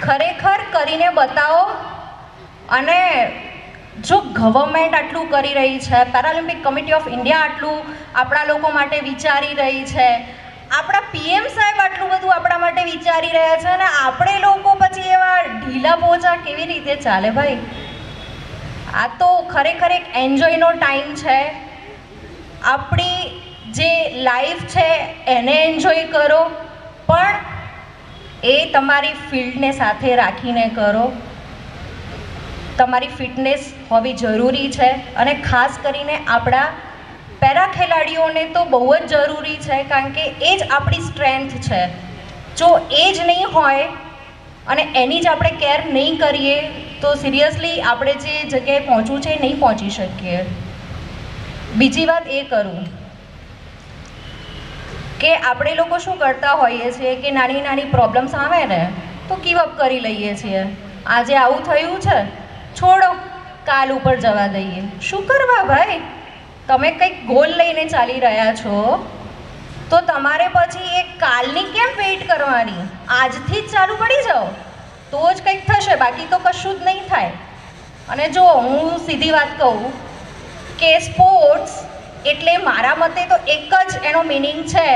ખરેખર કરીને બતાવો. અને જો ગવર્મેન્ટ આટલું કરી રહી છે, પેરાલિમ્પિક કમિટી ઓફ ઇન્ડિયા આટલું આપણા લોકો માટે વિચારી રહી છે, આપણા પીએમ સાહેબ આટલું બધું આપણા માટે વિચારી રહ્યા છે, અને આપણે લોકો પછી એવા ઢીલા પોચા કેવી રીતે ચાલે ભાઈ? આ તો ખરેખર એક એન્જોયનો ટાઈમ છે. આપણી જે લાઈફ છે એને એન્જોય કરો, પણ એ તમારી ફિલ્ડને સાથે રાખીને કરો. તમારી ફિટનેસ હોવી જરૂરી છે, અને ખાસ કરીને આપણા પેરા ખેલાડીઓને તો બહુ જ જરૂરી છે, કારણ કે એ જ આપણી સ્ટ્રેન્થ છે. જો એ જ નહીં હોય અને એની જ આપણે કેર નહીં કરીએ તો સિરિયસલી આપણે જે જગ્યાએ પહોંચવું છે એ નહીં પહોંચી શકીએ. બીજી વાત એ કરું કે આપણે લોકો શું કરતા હોઈએ છીએ કે નાની નાની પ્રોબ્લેમ્સ આવે ને તો ગીવ અપ કરી લઈએ છીએ. આજે આવું થયું છે, છોડો, કાલ ઉપર જવા દઈએ. શું કરવા ભાઈ? તમે કંઈક ગોલ લઈને ચાલી રહ્યા છો તો તમારે પછી એ કાલની કેમ વેઇટ કરવાની? આજથી જ ચાલુ કરી જાઓ તો જ કંઈક થશે, બાકી તો કશું જ નહીં થાય. અને જો હું સીધી વાત કહું કે સ્પોર્ટ્સ એટલે મારા મતે તો એક જ એનો મિનિંગ છે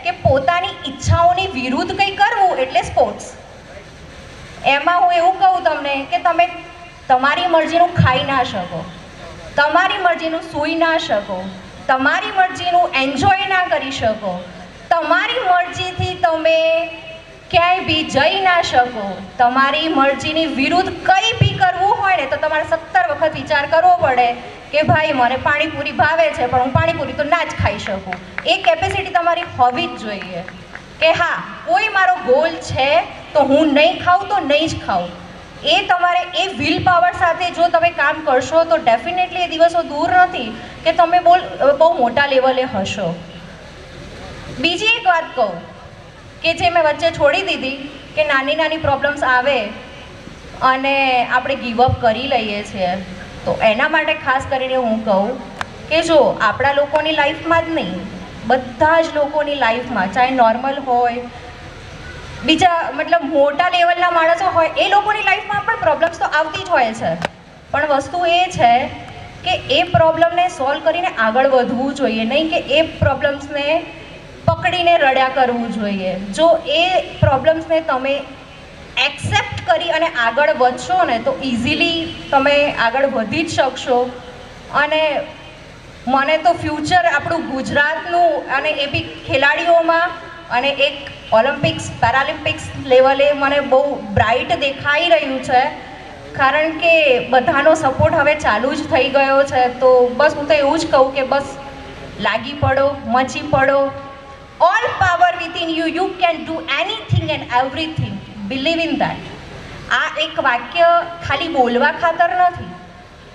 કે પોતાની ઈચ્છાઓની વિરુદ્ધ કંઈ કરવું એટલે સ્પોર્ટ્સ. એમાં હું એવું કહું તમને કે તમે તમારી મરજીનું ખાઈ ના શકો, તમારી મરજીનું સૂઈ ના શકો, તમારી મરજીનું એન્જોય ના કરી શકો, તમારી મરજીથી તમે ક્યાંય બી જઈ ના શકો, તમારી મરજીની વિરુદ્ધ કંઈ બી કરવું હોય ને તો તમારે 17 વખત વિચાર કરવો પડે કે ભાઈ મને પાણીપુરી ભાવે છે પણ હું પાણીપુરી તો ના જ ખાઈ શકું. એ કેપેસિટી તમારી હોવી જ જોઈએ કે હા કોઈ મારો ગોલ છે તો હું નહીં ખાઉં તો નહીં જ ખાઉં. એ તમારે એ વિલ પાવર સાથે જો તમે કામ કરશો તો ડેફિનેટલી એ દિવસો દૂર નથી કે તમે બહુ મોટા લેવલે હશો. બીજી એક વાત કહું કે જે મેં વચ્ચે છોડી દીધી કે નાની નાની પ્રોબ્લેમ્સ આવે અને આપણે ગીવ અપ કરી લઈએ છીએ, તો એના માટે ખાસ કરીને હું કહું કે જો આપણા લોકોની લાઈફમાં જ નહીં, બધા જ લોકોની લાઈફમાં, ચાહે નોર્મલ હોય, બીજા મતલબ મોટા લેવલના માણસો હોય, એ લોકોની લાઈફમાં પણ પ્રોબ્લેમ્સ તો આવતી જ હોય છે. પણ વસ્તુ એ છે કે એ પ્રોબ્લેમને સોલ્વ કરીને આગળ વધવું જોઈએ, નહીં કે એ પ્રોબ્લેમ્સને પકડીને રડ્યા કરવું જોઈએ. જો એ પ્રોબ્લેમ્સને તમે એક્સેપ્ટ કરી અને આગળ વધશો ને તો ઇઝીલી તમે આગળ વધી જ શકશો. અને મને તો ફ્યુચર આપણું ગુજરાતનું અને એ બી ખેલાડીઓમાં અને એક ઓલિમ્પિક્સ પેરાલિમ્પિક્સ લેવલે મને બહુ બ્રાઇટ દેખાઈ રહ્યું છે, કારણ કે બધાનો સપોર્ટ હવે ચાલુ જ થઈ ગયો છે. તો બસ હું તો એવું જ કહું કે બસ લાગી પડો, મચી પડો. All power within you, you can do anything and everything, believe in that. આ એક વાક્ય ખાલી બોલવા ખાતર નથી,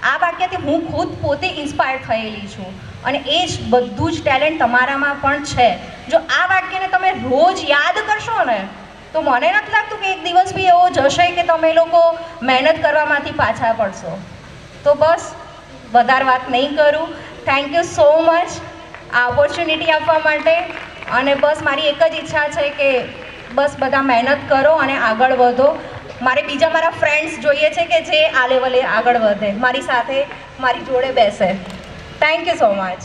આ વાક્યથી હું ખુદ પોતે ઇન્સ્પાયર થયેલી છું અને એ જ બધું જ ટેલેન્ટ તમારામાં પણ છે. જો આ વાક્યને તમે રોજ યાદ કરશો ને તો મને નથી લાગતું કે એક દિવસ બી એવો જશે કે તમે લોકો મહેનત કરવામાંથી પાછા પડશો. તો બસ વધારે વાત નહીં કરું. થેન્ક યુ સો મચ આ ઓપોર્ચ્યુનિટી આપવા માટે. અને બસ મારી એક જ ઈચ્છા છે કે બસ બધા મહેનત કરો અને આગળ વધો. મારે બીજા મારા ફ્રેન્ડ્સ જોઈએ છે કે જે આ લેવલે આગળ વધે, મારી સાથે મારી જોડે બેસે. Thank you so much.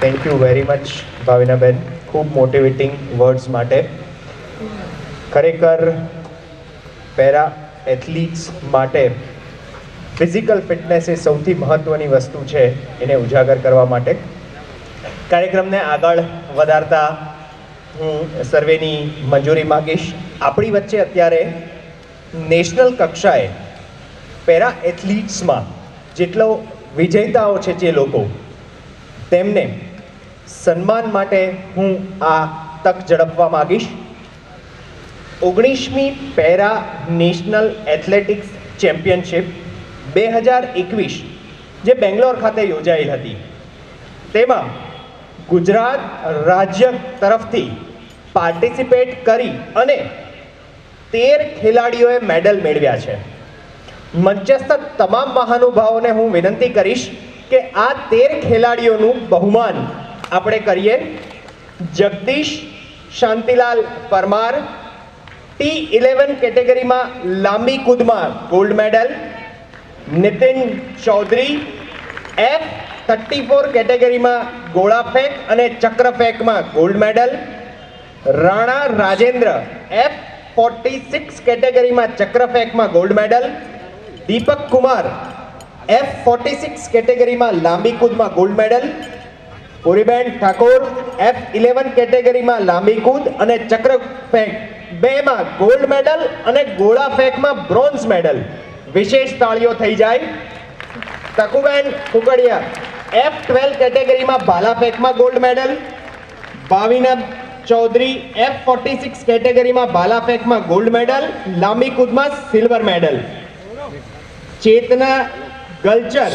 Thank you very much Bhavinaben, ખૂબ મોટિવેટિંગ વર્ડ્સ માટે. ખરેખર પેરા એથ્લીટ્સ માટે ફિઝિકલ ફિટનેસ એ સૌથી મહત્ત્વની વસ્તુ છે, એને ઉજાગર કરવા માટે. કાર્યક્રમને આગળ વધારતા હું સર્વેની મંજૂરી માગીશ. આપણી વચ્ચે અત્યારે નેશનલ કક્ષાએ પેરા એથ્લીટ્સમાં જેટલો વિજેતાઓ છે જે લોકો, તેમને સન્માન માટે હું આ તક ઝડપવા માગીશ. 19મી પેરા નેશનલ એથ્લેટિક્સ ચેમ્પિયનશિપ 2021 જે બેંગ્લોર ખાતે યોજાઈ હતી, તેમાં ગુજરાત રાજ્ય તરફથી પાર્ટિસિપેટ કરી અને 13 ખેલાડીઓએ મેડલ મેળવ્યા છે. મંચસ્થ તમામ મહાનુભાવોને હું વિનંતી કરીશ કે આ 13 ખેલાડીઓનું બહુમાન આપણે કરીએ. જગદીશ શાંતિલાલ પરમાર T11 કેટેગરીમાં લાંબી કૂદમાં gold medal, Nitin Chaudhary F34 કેટેગરીમાં ગોળા ફેંક અને ચક્ર ફેંકમાં gold medal, Rana Rajendra F46 કેટેગરીમાં ચક્ર ફેંકમાં gold medal, Deepak Kumar F46 કેટેગરીમાં લાંબી કૂદમાં gold medal, Puriben Thakor F11 કેટેગરીમાં લાંબી કૂદ અને ચક્ર ફેંક બેમાં ગોલ્ડ મેડલ અને ગોળા ફેંકમાં બ્રોન્ઝ મેડલ. વિશેષ તાળીઓ થઈ જાય. તકુબેન કુકડિયા F12 કેટેગરીમાં ભાલા ફેંકમાં gold medal, Bhavina Chaudhary F46 કેટેગરીમાં ભાલા ફેંકમાં ગોલ્ડ મેડલ, લાંબી કૂદમાં સિલ્વર મેડલ, ચેતના ગલચર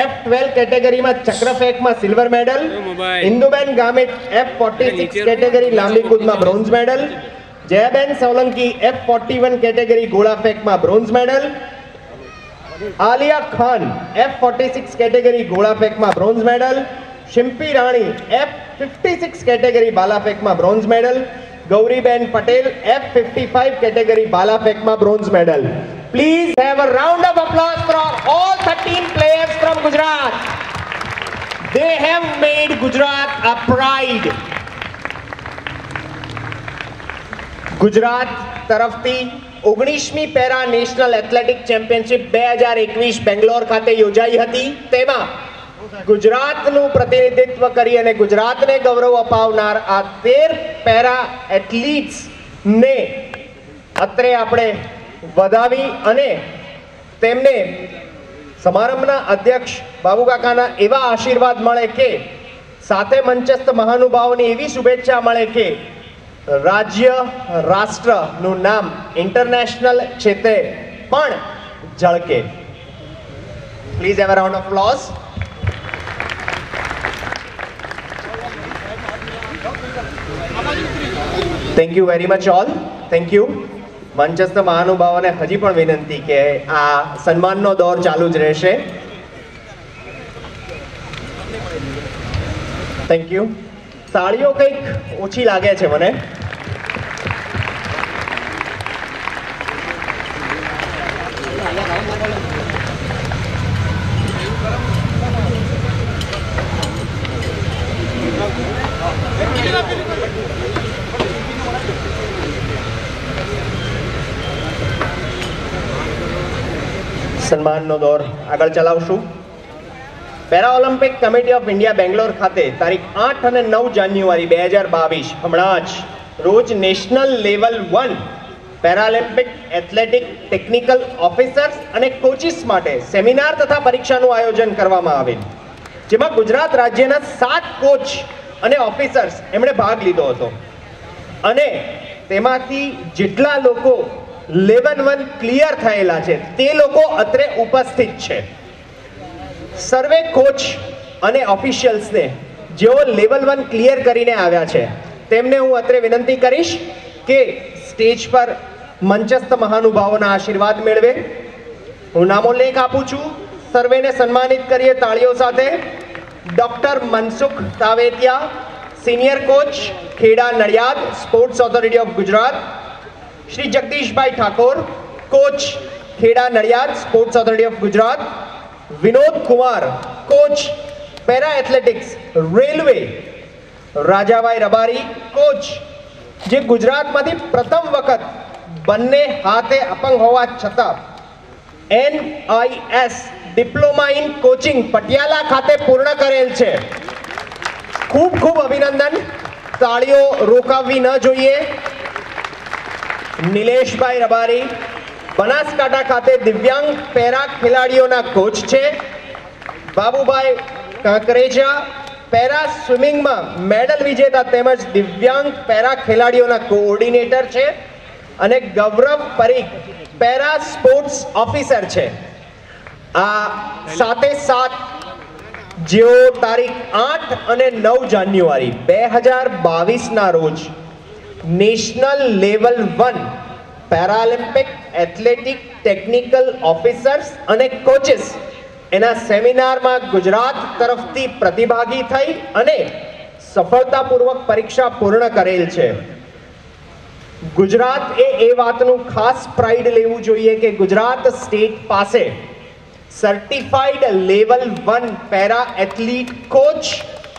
F12 કેટેગરીમાં ચક્ર ફેંકમાં silver medal, Induben Gamit F46 category લાંબી કૂદમાં bronze medal, Jayaben Solanki F41 category ગોળા ફેંકમાં bronze medal, Aliya Khan F46 category ગોળા ફેંકમાં bronze medal, Shimpi Rani F56 category બાલા ફેંકમાં bronze medal, Gauriben Patel F55 category બાલા ફેંકમાં bronze medal. Please have a round of applause for all 13 players from Gujarat. They have made Gujarat a pride. Gujarat તરફથી 19મી para national athletic championship 2021 Bangalore ખાતે યોજાઈ હતી. તેમાં ગુજરાતનું પ્રતિનિધિત્વ કરી અને ગુજરાતને ગૌરવ અપાવનાર આ 13 પેરા એથ્લીટ્સને અત્રે આપણે વધાવી અને તેમને સમારંભના અધ્યક્ષ બાબુકાકાના એવા આશીર્વાદ મળે કે સાથે મંચસ્થ મહાનુભાવોની એવી શુભેચ્છા મળે કે રાજ્ય રાષ્ટ્રનું નામ ઇન્ટરનેશનલ ક્ષેત્રે પણ ઝળકે. Please have a round of applause. Thank you very much all. Thank you. મંચસ્થ મહાનુભાવોને હજી પણ વિનંતી કે આ સન્માનનો દોર ચાલુ જ રહેશે. Thank you. તાળીઓ કંઈક ઓછી લાગે છે મને. સન્માનનો દોર આગળ ચલાવશું. Para Olympic committee of India Bangalore ખાતે તારીખ 8 અને 9 જાન્યુઆરી 2022 હમણાં જ રોજ national level 1 Paralympic athletic technical officers અને કોચિસ માટે સેમિનાર તથા પરીક્ષાનું આયોજન કરવામાં આવેલ, જેમાં ગુજરાત રાજ્યના 7 કોચ અને ઓફિસર્સ એમણે ભાગ લીધો હતો અને તેમાંથી જેટલા લોકો લેવલ 1 ક્લિયર થયેલા છે તે લોકો અત્રે ઉપસ્થિત છે. સર્વે કોચ અને ઓફિશિયલ્સને જેઓ લેવલ 1 ક્લિયર કરીને આવ્યા છે તેમને હું અત્રે વિનંતી કરીશ કે સ્ટેજ પર મંચસ્થ મહાનુભાવોના આશીર્વાદ મેળવે. હું નામોલ્લેખ આપું છું. સર્વેને સન્માનિત કરીએ તાળીઓ સાથે. Doctor Mansukh Tavetiya, senior coach, Kheda Nadiad sports authority of Gujarat. Shri Jagdishbhai Thakor, coach, Kheda Nadiad sports authority of Gujarat. Vinod Kumar, coach, para athletics railway. Rajabhai Rabari, coach, જે ગુજરાતમાંથી પ્રથમ વખત બંને હાથે અપંગ હોવા છતાં NIS diploma in coaching Patiala ખાતે પૂર્ણ કરેલ છે. ખૂબ ખૂબ અભિનંદન. તાળીઓ રોકાવવી ન જોઈએ. નિલેશભાઈ રબારી, બનાસકાંઠા ખાતે દિવ્યાંગ પેરા ખેલાડીઓના કોચ છે. બાબુભાઈ કાંકરેજા, પેરા સ્વિમિંગમાં મેડલ વિજેતા તેમજ દિવ્યાંગ પેરા ખેલાડીઓના કોઓર્ડિનેટર છે. અને ગૌરવ પરીખ પેરા સ્પોર્ટ્સ ઓફિસર છે. આ સાથે સાથ જેઓ તારીખ 8 અને 9 જાન્યુઆરી 2022ના રોજ national level 1 Paralympic athletic technical officers અને કોચિસ એના સેમિનારમાં ગુજરાત તરફથી પ્રતિભાગી થઈ અને સફળતાપૂર્વક પરીક્ષા પૂર્ણ કરેલ છે. ગુજરાત એ વાતનું ખાસ પ્રાઇડ લેવું જોઈએ કે ગુજરાત સ્ટેટ પાસે certified level 1 para athlete coach,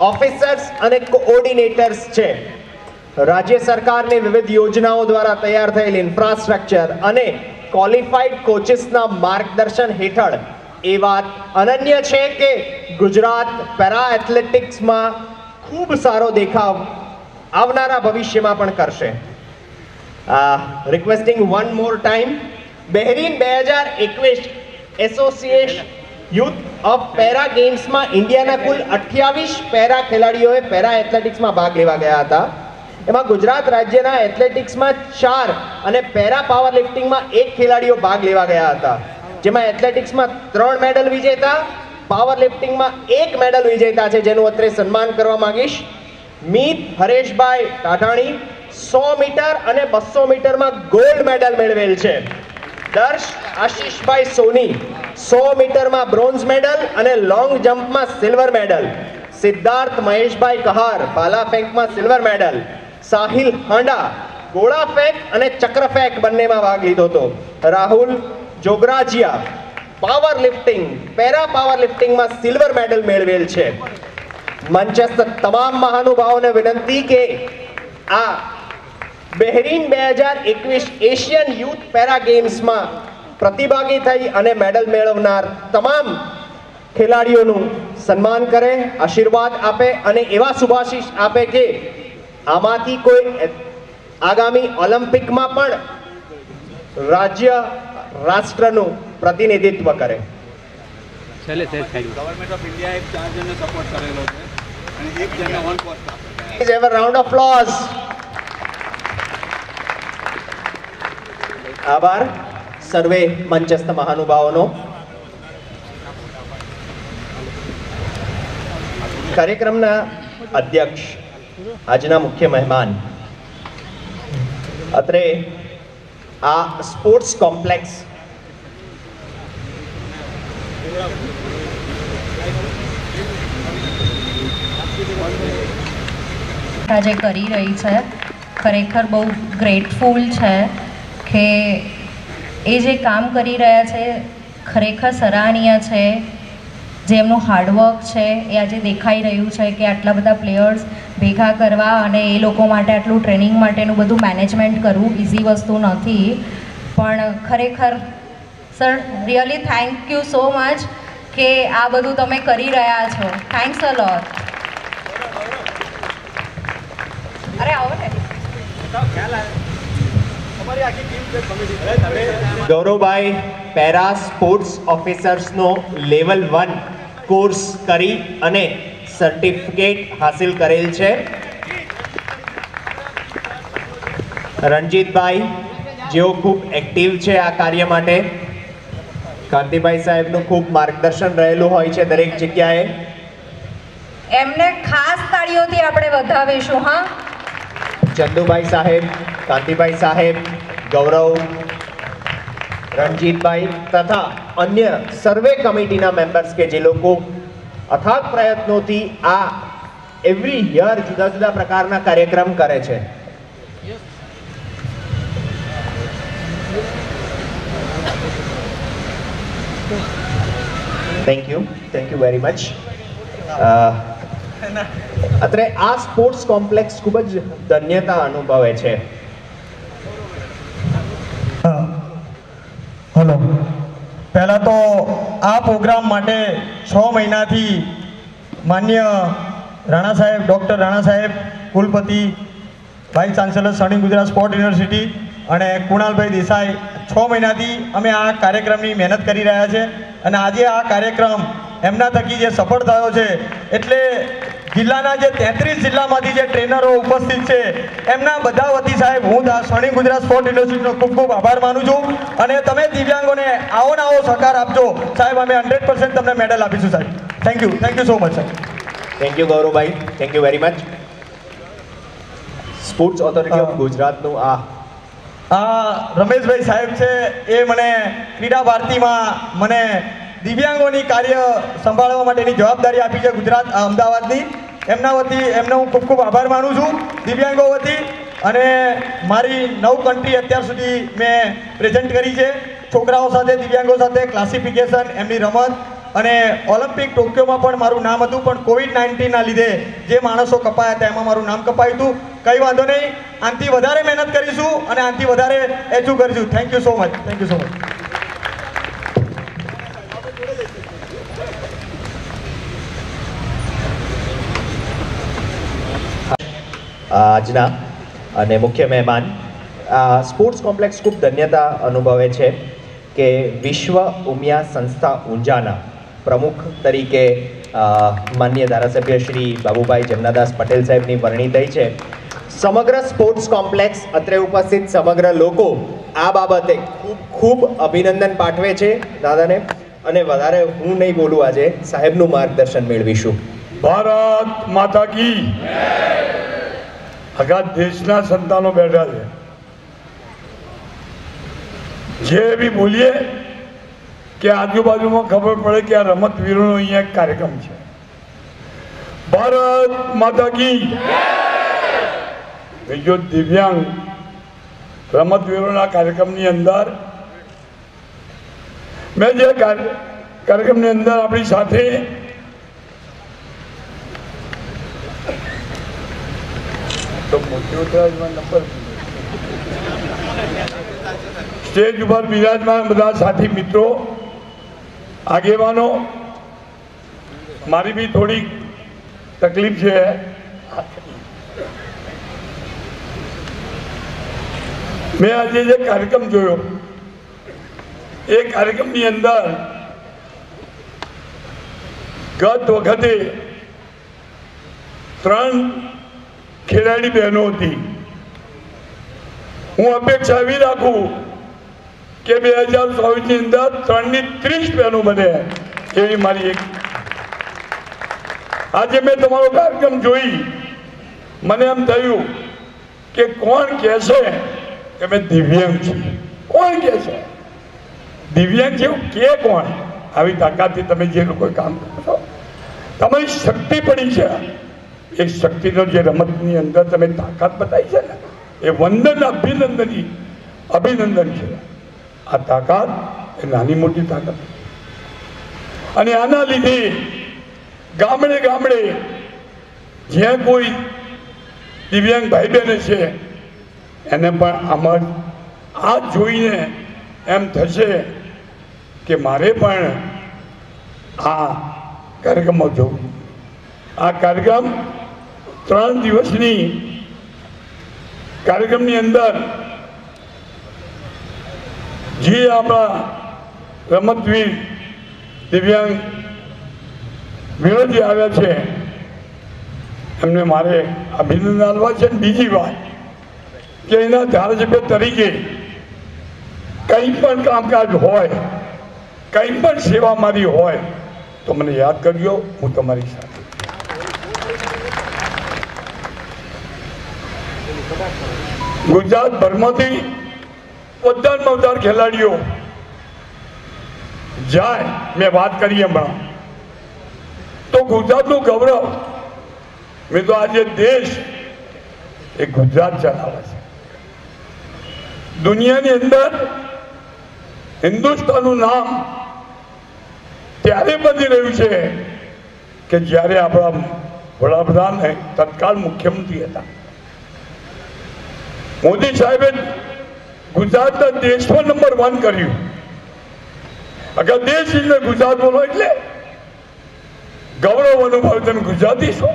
officers અને કોઓર્ડિનેટર્સ છે. રાજ્ય સરકારની વિવિધ યોજનાઓ દ્વારા તૈયાર થયેલ ઇન્ફ્રાસ્ટ્રક્ચર અને ક્વોલિફાઈડ કોચિસના માર્ગદર્શન હેઠળ એ વાત અનન્ય છે કે ગુજરાત પેરા એથ્લેટિક્સમાં ખૂબ સારો દેખાવ આવનારા ભવિષ્યમાં પણ કરશે. Requesting one more time, Bahrain 2021 association youth of para ગેમ્સમાં ઇન્ડિયાના કુલ 28 પેરા ખેલાડીઓએ પેરા એથ્લેટિક્સમાં ભાગ લેવા ગયા હતા. એમાં ગુજરાત રાજ્યના એથ્લેટિક્સમાં 4 અને પેરા પાવર લિફ્ટિંગમાં 1 ખેલાડીઓ ભાગ લેવા ગયા હતા. જેમાં એથ્લેટિક્સમાં 3 મેડલ વિજેતા, પાવર લિફ્ટિંગમાં 1 મેડલ વિજેતા છે, જેનું અત્રે સન્માન કરવા માંગીશ. મીત હરેશભાઈ ટાઢાણી 100 મીટર અને 200 મીટરમાં ગોલ્ડ મેડલ મેળવેલ છે. દર્શ આશીષભાઈ સોની 100 મીટરમાં બ્રોન્ઝ મેડલ અને લોંગ જમ્પમાં સિલ્વર મેડલ. સિદ્ધાર્થ મહેશભાઈ કહાર ભાલા ફેંકમાં સિલ્વર મેડલ. સાહિલ હાંડા ગોળા ફેંક અને ચક્ર ફેંક બંનેમાં ભાગ લીધો હતો. Rahul Jograjiya power lifting, para power લિફ્ટિંગમાં સિલ્વર મેડલ મેળવેલ છે. મંચસ્થ તમામ મહાનુભાવોને વિનંતી કે આ બહેરીન 2021 એશિયન યુથ પેરા ગેમ્સમાં પ્રતિભાગી થઈ અને મેડલ મેળવનાર તમામ ખેલાડીઓનું સન્માન કરે, આશીર્વાદ આપે અને એવા શુભાશીષ આપે કે આમાંથી કોઈ આગામી ઓલિમ્પિકમાં પણ રાજ્ય રાષ્ટ્રનું પ્રતિનિધિત્વ કરે. ગવર્મેન્ટ ઓફ ઇન્ડિયાએ 4 જણને સપોર્ટ કરેલો છે અને 1 જણને ઓન પોસ્ટ આપેલો છે. Please have a round of applause. આભાર સર્વે મંચસ્થ મહાનુભાવોનો. કાર્યક્રમના અધ્યક્ષ, આજના મુખ્ય મહેમાન, અત્રે આ સ્પોર્ટ્સ કોમ્પ્લેક્સ આજે કરી રહી છે, ખરેખર બહુ ગ્રેટફુલ છે કે એ જે કામ કરી રહ્યા છે ખરેખર સરાહનીય છે. જેમનું હાર્ડવર્ક છે એ આજે દેખાઈ રહ્યું છે કે આટલા બધા પ્લેયર્સ ભેગા કરવા અને એ લોકો માટે આટલું ટ્રેનિંગ માટેનું બધું મેનેજમેન્ટ કરવું ઇઝી વસ્તુ નથી. પણ ખરેખર sir really thank you so much કે આ બધું તમે કરી રહ્યા છો. Thanks a lot. અરે આવો ને. ગૌરવભાઈ પેરા સ્પોર્ટ્સ ઓફિસર્સનો લેવલ 1 કોર્સ કરી અને સર્ટિફિકેટ હાસિલ કરેલ છે. રણજીતભાઈ જેઓ ખૂબ એક્ટિવ છે આ કાર્ય માટે. કાંતિભાઈ સાહેબનું ખૂબ માર્ગદર્શન રહેલું હોય છે દરેક જગ્યાએ. એમને ખાસ તાળીઓથી આપણે વધાવીશું. હા, ચંદુભાઈ સાહેબ, કાંતિભાઈ સાહેબ, ગૌરવ, રણજીતભાઈ તથા અન્ય સર્વે કમિટીના મેમ્બર્સ કે જે લોકો અથાગ પ્રયત્નોથી આ એવરી યર જુદા જુદા પ્રકારના કાર્યક્રમ કરે છે. Thank you very much. અત્રે આ સ્પોર્ટ્સ કોમ્પ્લેક્સ ખૂબ જ ધન્યતા અનુભવે છે. હલો, પહેલાં તો આ પ્રોગ્રામ માટે 6 મહિનાથી માન્ય રાણા સાહેબ, ડૉક્ટર રાણા સાહેબ, કુલપતિ, વાઇસ ચાન્સેલર સ્વર્ણિમ ગુજરાત સ્પોર્ટ યુનિવર્સિટી અને કુણાલભાઈ દેસાઈ 6 મહિનાથી અમે આ કાર્યક્રમની મહેનત કરી રહ્યા છે અને આજે આ કાર્યક્રમ એમના થકી જે સફળ થયો છે એટલે જિલ્લાના જે 33 જિલ્લામાંથી જે ટ્રેનરો ઉપસ્થિત છે એમના બધા વતી સાહેબ હું સ્વર્ણિમ ગુજરાત સ્પોર્ટ યુનિવર્સિટીનો ખૂબ ખૂબ આભાર માનું છું. અને તમે દિવ્યાંગોને આવો ને આવો સહકાર આપજો સાહેબ, અમે 100% તમને મેડલ આપીશું સાહેબ. થેન્ક યુ સો મચ સાહેબ. Thank you Gauravbhai, thank you very much. Sports authority of ગુજરાતનું આ રમેશભાઈ સાહેબ છે એ મને ક્રીડા ભારતીમાં મને દિવ્યાંગોની કાર્ય સંભાળવા માટેની જવાબદારી આપી છે ગુજરાત અમદાવાદની. એમના વતી એમનો હું ખૂબ ખૂબ આભાર માનું છું દિવ્યાંગો વતી. અને મારી 9 કન્ટ્રી અત્યાર સુધી મેં પ્રેઝન્ટ કરી છે, છોકરાઓ સાથે, દિવ્યાંગો સાથે, ક્લાસિફિકેશન, એમની રમત. અને ઓલિમ્પિક ટોક્યોમાં પણ મારું નામ હતું, પણ કોવિડ-19ના લીધે જે માણસો કપાયા હતા એમાં મારું નામ કપાયું હતું. કંઈ વાંધો નહીં, આનાથી વધારે મહેનત કરીશું અને આનાથી વધારે એચિવ કરીશું. Thank you so much. આજના અને મુખ્ય મહેમાન, સ્પોર્ટ્સ કોમ્પ્લેક્સ ખૂબ ધન્યતા અનુભવે છે કે વિશ્વ ઉમિયા સંસ્થા ઊંઝાના પ્રમુખ તરીકે માનનીય ધારાસભ્ય શ્રી બાબુભાઈ જમનાદાસ પટેલ સાહેબની વરણી થઈ છે. સમગ્ર સ્પોર્ટ્સ કોમ્પ્લેક્સ અત્રે ઉપસ્થિત સમગ્ર લોકો આ બાબતે ખૂબ ખૂબ અભિનંદન પાઠવે છે દાદાને. અને વધારે હું નહીં બોલું, આજે સાહેબનું માર્ગદર્શન મેળવીશું. ભારત માતા કી આખા દેશના સંતાનો બેઠા છે. જે બી બોલીએ કે આજુબાજુમાં ખબર પડે કે આ રમતવીરોનો અહીંયા એક કાર્યક્રમ છે. ભારત માતા કી. બીજો દિવ્યાંગ રમતવીરોના કાર્યક્રમની અંદર મેં જે કાર્યક્રમની અંદર આપણી સાથે તો મોટી ઉતરાજમાં નંબર સ્ટેજ ઉપર બિરાજમાન બધા સાથી મિત્રો, આગેવાનો, મારી બી થોડી તકલીફ છે. મેં આજે જે કાર્યક્રમ જોયો એ કાર્યક્રમની અંદર ગત વખતે 3 ખેલાડી બહેનો હતી. હું અપેક્ષા એવી રાખું કે 2024ની અંદર 3 ની 30 બહેનો બને એવી મારી એક. આજે મેં તમારો કાર્યક્રમ જોઈ, મને એમ થયું કે કોણ કહેશે કે મેં દિવ્યાંગ છું? કોણ કહેશે દિવ્યાંગ જેવું કે? કોણ? આવી તાકાતથી તમે જે લોકો કામ કરો છો, તમારી શક્તિ પડી છે, એ શક્તિનો જે રમતની અંદર તમે તાકાત બતાવી છે ને, એ વંદન અભિનંદન છે. આ તાકાત એ નાની મોટી તાકાત. અને આના લીધે ગામડે ગામડે જ્યાં કોઈ દિવ્યાંગ ભાઈ બહેન છે એને પણ આમાં આ જોઈને એમ થશે કે મારે પણ આ કાર્યક્રમમાં જવું. આ કાર્યક્રમ 3 દિવસની કાર્યક્રમની અંદર જે આપણા રમતવીર દિવ્યાંગ વિરોધી આવ્યા છે એમને મારે અભિનંદન આપવા છે. બીજી વાત કે એના ધારાસભ્ય તરીકે કંઈ પણ કામકાજ હોય, કંઈ પણ સેવા મારી હોય તો મને યાદ કરજો, હું તમારી સાથે. ગુજરાતભરમાંથી વધારે ખેલાડીઓ જાય. મેં વાત કરી હમણાં તો ગુજરાતનું ગૌરવ. મેં તો આજે દેશ એ ગુજરાત ચલાવે છે. દુનિયાની અંદર હિન્દુસ્તાનનું નામ ત્યારે બની રહ્યું છે કે જ્યારે આપણા વડાપ્રધાન તત્કાલ મુખ્યમંત્રી હતા મોદી સાહેબે ગુજરાતના દેશમાં નંબર 1 કર્યું. અગર દેશ એટલે ગુજરાત બોલો એટલે ગૌરવ અનુભવ. તમે ગુજરાતી છો,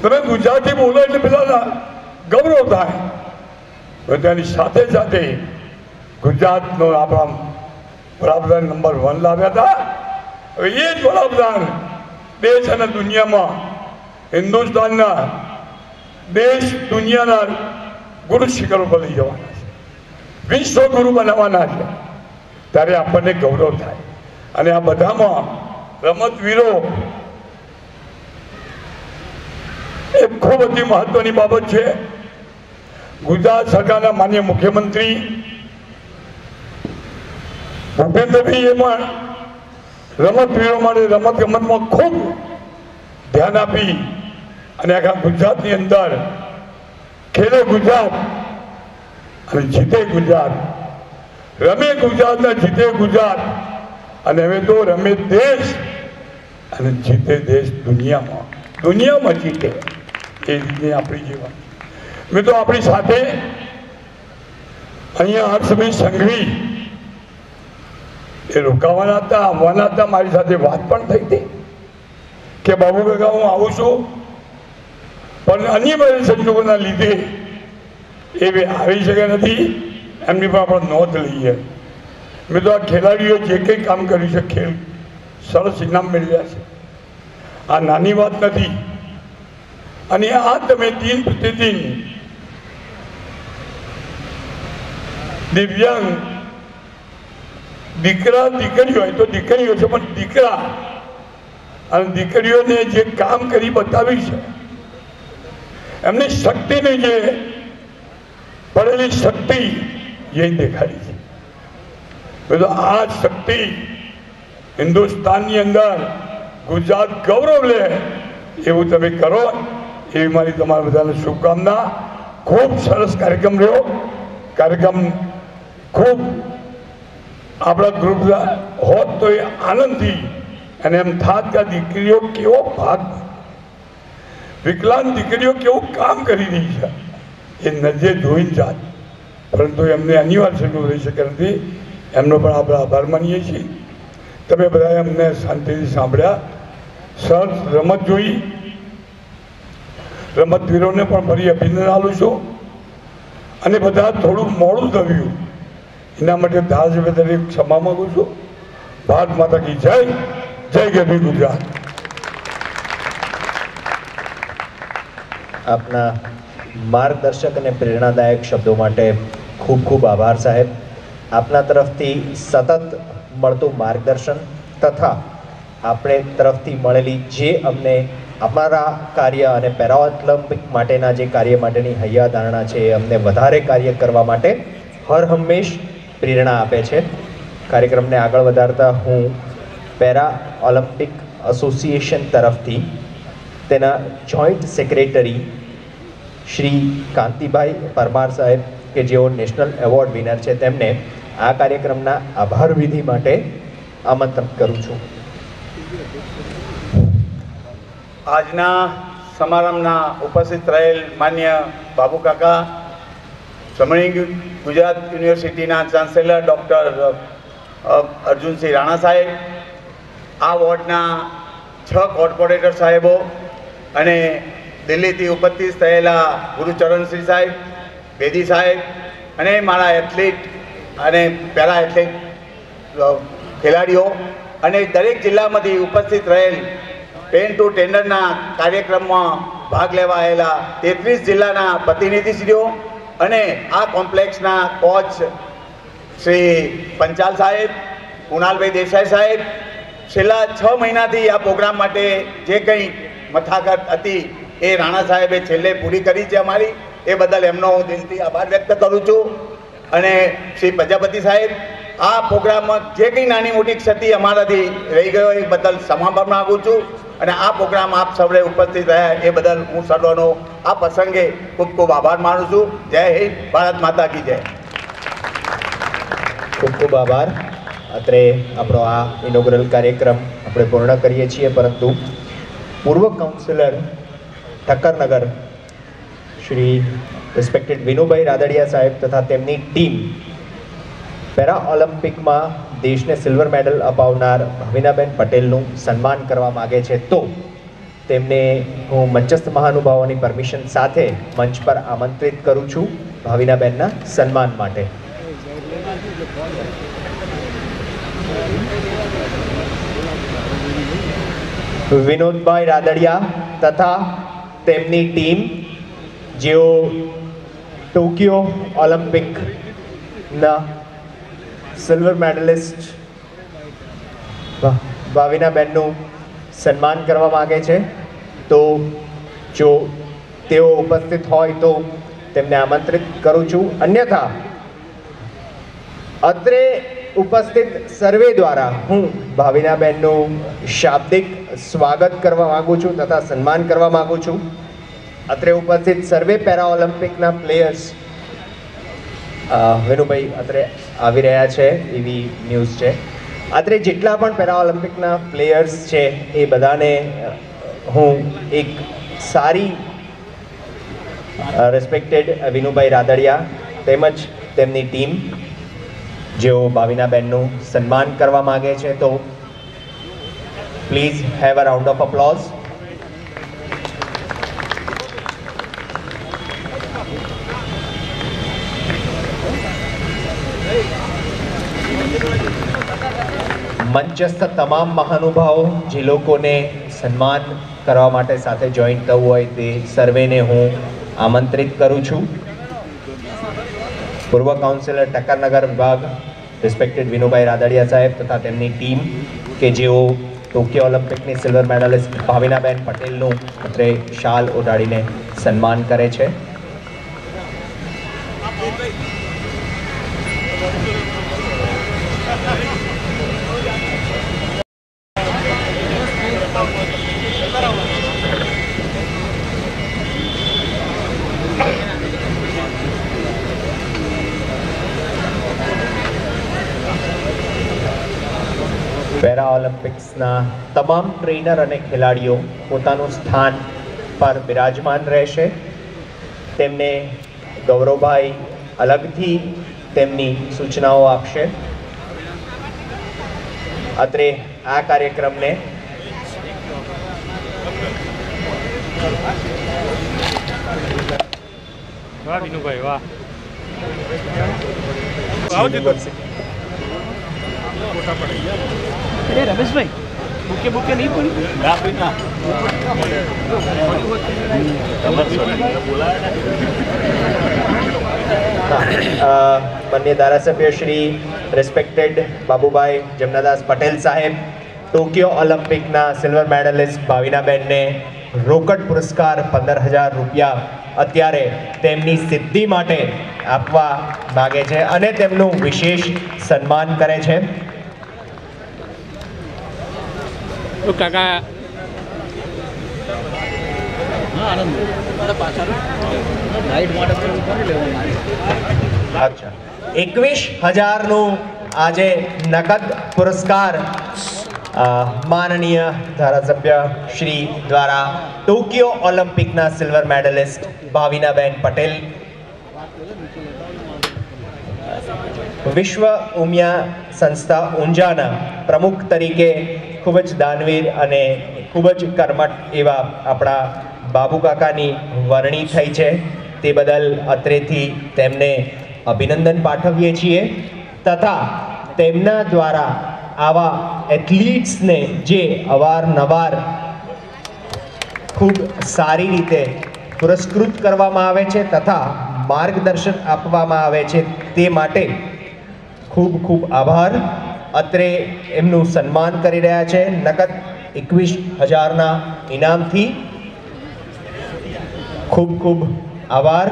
તમે ગુજરાતી બોલો એટલે પેલા ગૌરવ થાય. તેની સાથે સાથે ગુજરાતનો આપણા વડાપ્રધાન નંબર 1 લાવ્યા હતા. હવે એ જ વડાપ્રધાન દેશ અને દુનિયામાં હિન્દુસ્તાનના દેશ દુનિયાના ગુરુ શિખરો પર લઈ જવાના છે, વિશ્વ ગુરુ બનાવવાના છે. ત્યારે આપણને ગૌરવ થાય. અને આ બધામાં રમતવીરો એ ખૂબ જ મહત્વની બાબત છે. ગુજરાત સરકારના માન્ય મુખ્યમંત્રી ભૂપેન્દ્રભાઈએ પણ રમતવીરો માટે રમતગમતમાં ખૂબ ધ્યાન આપી અને આખા ગુજરાતની અંદર ખેલો ગુજરાત અને જીતે ગુજરાત, રમે ગુજરાત ને જીતે ગુજરાત, અને હવે તો રમે દેશ અને જીતે દેશ દુનિયામાં જીતે. એ રીતની આપણી જીવન. મેં તો આપણી સાથે અહીંયા હર્ષભાઈ સંઘવી એ રોકાવાના હતા, આવવાના હતા. મારી સાથે વાત પણ થઈ હતી કે બાબુ કાકા હું આવું છું, પણ અનિવાર્ય સંજોગોના લીધે એ આવી શકે નથી. એમની પણ આપણે નોંધ લઈએ. મેં તો આ ખેલાડીઓ જે કંઈ કામ કર્યું છે, ખેલ સરસ ઇનામ મેળવ્યા છે. આ નાની વાત નથી. અને આ તમે દિન પ્રતિદિન દિવ્યાંગ દીકરા દીકરી હોય તો દીકરીઓ છે, પણ દીકરા અને દીકરીઓને જે કામ કરી બતાવ્યું છે, એમની શક્તિને જે પડેલી શક્તિ એ દેખાડી છે. તો આ શક્તિ હિન્દુસ્તાનની અંદર ગુજરાત ગૌરવ લે એવું તમે કરો, એવી મારી તમારા બધાને શુભકામના. ખૂબ સરસ કાર્યક્રમ રહ્યો. કાર્યક્રમ ખૂબ આપણા ગ્રુપ હોત તો એ આનંદથી અને એમ થાત કે દીકરીઓ કેવો ભાગ, વિકલાંગ દીકરીઓ કેવું કામ કરી રહી છે એ નજરે જોઈને જાત, પરંતુ એમને અનિવાર્ય રહી શકે નથી. એમનો પણ આપણે આભાર માનીએ છીએ. તમે બધાએ અમને શાંતિથી સાંભળ્યા, સરસ રમત જોઈ. રમતવીરોને પણ ફરી અભિનંદન આપું છું. અને બધા થોડું મોડું થયું એના માટે ધારાસભ્ય ક્ષમા માગું છું. ભારત માતા કી જય. જય ગરવી ગુજરાત. આપના માર્ગદર્શક અને પ્રેરણાદાયક શબ્દો માટે ખૂબ ખૂબ આભાર સાહેબ. આપના તરફથી સતત મળતું માર્ગદર્શન તથા આપણે તરફથી મળેલી જે અમને અમારા કાર્ય અને પેરાઓલિમ્પિક માટેના જે કાર્ય માટેની હૈયાધારણા છે એ અમને વધારે કાર્ય કરવા માટે હર હંમેશ પ્રેરણા આપે છે. કાર્યક્રમને આગળ વધારતા હું પેરા ઓલિમ્પિક એસોસિએશન તરફથી તેના જોઈન્ટ સેક્રેટરી શ્રી કાંતિભાઈ પરમાર સાહેબ કે જેઓ નેશનલ એવોર્ડ વિનર છે તેમને આ કાર્યક્રમના આભાર વિધિ માટે આમંત્રિત કરું છું. આજના સમારંભના ઉપસ્થિત રહેલ માન્ય બાબુ કાકા, સમણી ગુજરાત યુનિવર્સિટીના ચાન્સેલર ડૉક્ટર અર્જુનસિંહ રાણા સાહેબ, આ વોર્ડના 6 કોર્પોરેટર સાહેબો અને દિલ્હીથી ઉપસ્થિત થયેલા ગુરુચરણસિંહ સાહેબ, બેદી સાહેબ અને મારા એથ્લીટ અને પેરા એથ્લીટ ખેલાડીઓ અને દરેક જિલ્લામાંથી ઉપસ્થિત રહેલ પેન ટુ ટેન્ડરના કાર્યક્રમમાં ભાગ લેવા આવેલા 33 જિલ્લાના પ્રતિનિધિશ્રીઓ અને આ કોમ્પ્લેક્સના કોચ શ્રી પંચાલ સાહેબ, કુણાલભાઈ દેસાઈ સાહેબ, છેલ્લા 6 મહિનાથી આ પ્રોગ્રામ માટે જે કંઈ મથાકત હતી એ રાણા સાહેબે છેલ્લે પૂરી કરી છે અમારી, એ બદલ એમનો હું દિલથી આભાર વ્યક્ત કરું છું. અને શ્રી પ્રજાપતિ સાહેબ, આ પ્રોગ્રામમાં જે કંઈ નાની મોટી ક્ષતિ અમારાથી રહી ગયો એ બદલ ક્ષમા માગું છું. અને આ પ્રોગ્રામ આપ સૌએ ઉપસ્થિત રહ્યા એ બદલ હું સર્વનો આ પ્રસંગે ખૂબ ખૂબ આભાર માનું છું. જય હિન્દ, ભારત માતા કી જય. ખૂબ ખૂબ આભાર. અત્રે આપણો આ ઇનોગ્રલ કાર્યક્રમ આપણે પૂર્ણ કરીએ છીએ, પરંતુ પૂર્વ કાઉન્સિલર ઠક્કરનગર શ્રી રિસ્પેક્ટેડ વિનુભાઈ રાદડિયા સાહેબ તથા તેમની ટીમ પેરા ઓલિમ્પિકમાં દેશને સિલ્વર મેડલ અપાવનાર ભાવિનાબેન પટેલનું સન્માન કરવા માગે છે, તો તેમને હું મંચસ્થ મહાનુભાવોની પરમિશન સાથે મંચ પર આમંત્રિત કરું છું ભાવિનાબેનના સન્માન માટે. વિનોદભાઈ રાદડિયા તથા તેમની ટીમ જેઓ ટોક્યો ઓલિમ્પિકના સિલ્વર મેડલિસ્ટ ભાવિનાબેનનું સન્માન કરવા માગે છે, તો જો તેઓ ઉપસ્થિત હોય તો તેમને આમંત્રિત કરું છું. અન્યથા અત્રે ઉપસ્થિત સર્વે દ્વારા હું ભાવિનાબેનનું શાબ્દિક સ્વાગત કરવા માગું છું તથા સન્માન કરવા માગું છું. અત્રે ઉપસ્થિત સર્વે પેરા ઓલિમ્પિકના પ્લેયર્સ વિનુભાઈ અત્રે આવી રહ્યા છે એવી ન્યૂઝ છે. અત્રે જેટલા પણ પેરા ઓલિમ્પિકના પ્લેયર્સ છે એ બધાને હું એક સારી રિસ્પેક્ટેડ વિનુભાઈ રાદડિયા તેમજ તેમની ટીમ જેઓ ભાવિનાબેનનું સન્માન કરવા માગે છે, તો please have a round of applause. મંચસ્થ તમામ મહાનુભાવો જે લોકોને સન્માન કરવા માટે સાથે જોઈન્ટ થવું હોય તે સર્વેને હું આમંત્રિત કરું છું. પૂર્વ કાઉન્સિલર ટક્કરનગર વિભાગ રિસ્પેક્ટેડ વિનુભાઈ રાદડિયા સાહેબ તથા તેમની ટીમ કે જેઓ ટોક્યો ઓલિમ્પિકની સિલ્વર મેડલિસ્ટ ભાવિનાબેન પટેલનું અત્રે શાલ ઓઢાડીને સન્માન કરે છે. પેરા ઓલિમ્પિક્સના તમામ ટ્રેનર અને ખેલાડીઓ પોતાનું સ્થાન પર બિરાજમાન રહેશે. તેમને ગૌરવભાઈ અલગથી તેમની સૂચનાઓ આપશે. અત્રે આ કાર્યક્રમને વાહ વિનુભાઈ વાહ. अरे रमेश भाई बुके बुके नहीं पड़ी माननीय धारासभ्य श्री रिस्पेक्टेड बाबूभाई जमनादास पटेल साहेब टोक्यो ओलंपिकना सिल्वर मेडलिस्ट भाविनाबेन ने रोकड़ पुरस्कार 15,000 રૂપિયા અત્યારે તેમની સિદ્ધિ માટે આપવા માગે છે અને તેમનું વિશેષ સન્માન કરે છે. કાકા અચ્છા 21,000નું આજે નગદ પુરસ્કાર માનનીય ધારાસભ્ય શ્રી દ્વારા ટોક્યો ઓલિમ્પિકના સિલ્વર મેડલિસ્ટ ભાવિનાબેન પટેલ વિશ્વ ઉમિયા સંસ્થા ઊંઝાના પ્રમુખ તરીકે ખૂબ જ દાનવીર અને ખૂબ જ કર્મઠ એવા આપણા બાબુ કાકાની વરણી થઈ છે. તે બદલ અત્રેથી તેમને અભિનંદન પાઠવીએ છીએ તથા તેમના દ્વારા આવા એથ્લીટ્સને જે અવારનવાર ખૂબ સારી રીતે પુરસ્કૃત કરવામાં આવે છે તથા માર્ગદર્શન આપવામાં આવે છે તે માટે ખૂબ ખૂબ આભાર. અત્રે એમનું સન્માન કરી રહ્યા છે નગદ 21,000ના ઇનામથી. ખૂબ ખૂબ આભાર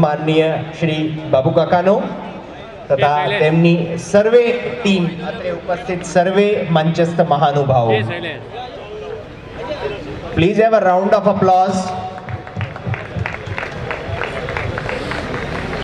માનનીય શ્રી બાબુ કાકાનો તથા તેમની સર્વે ટીમ અત્રે ઉપસ્થિત સર્વે મંચસ્થ મહાનુભાવો. Please have a round of applause.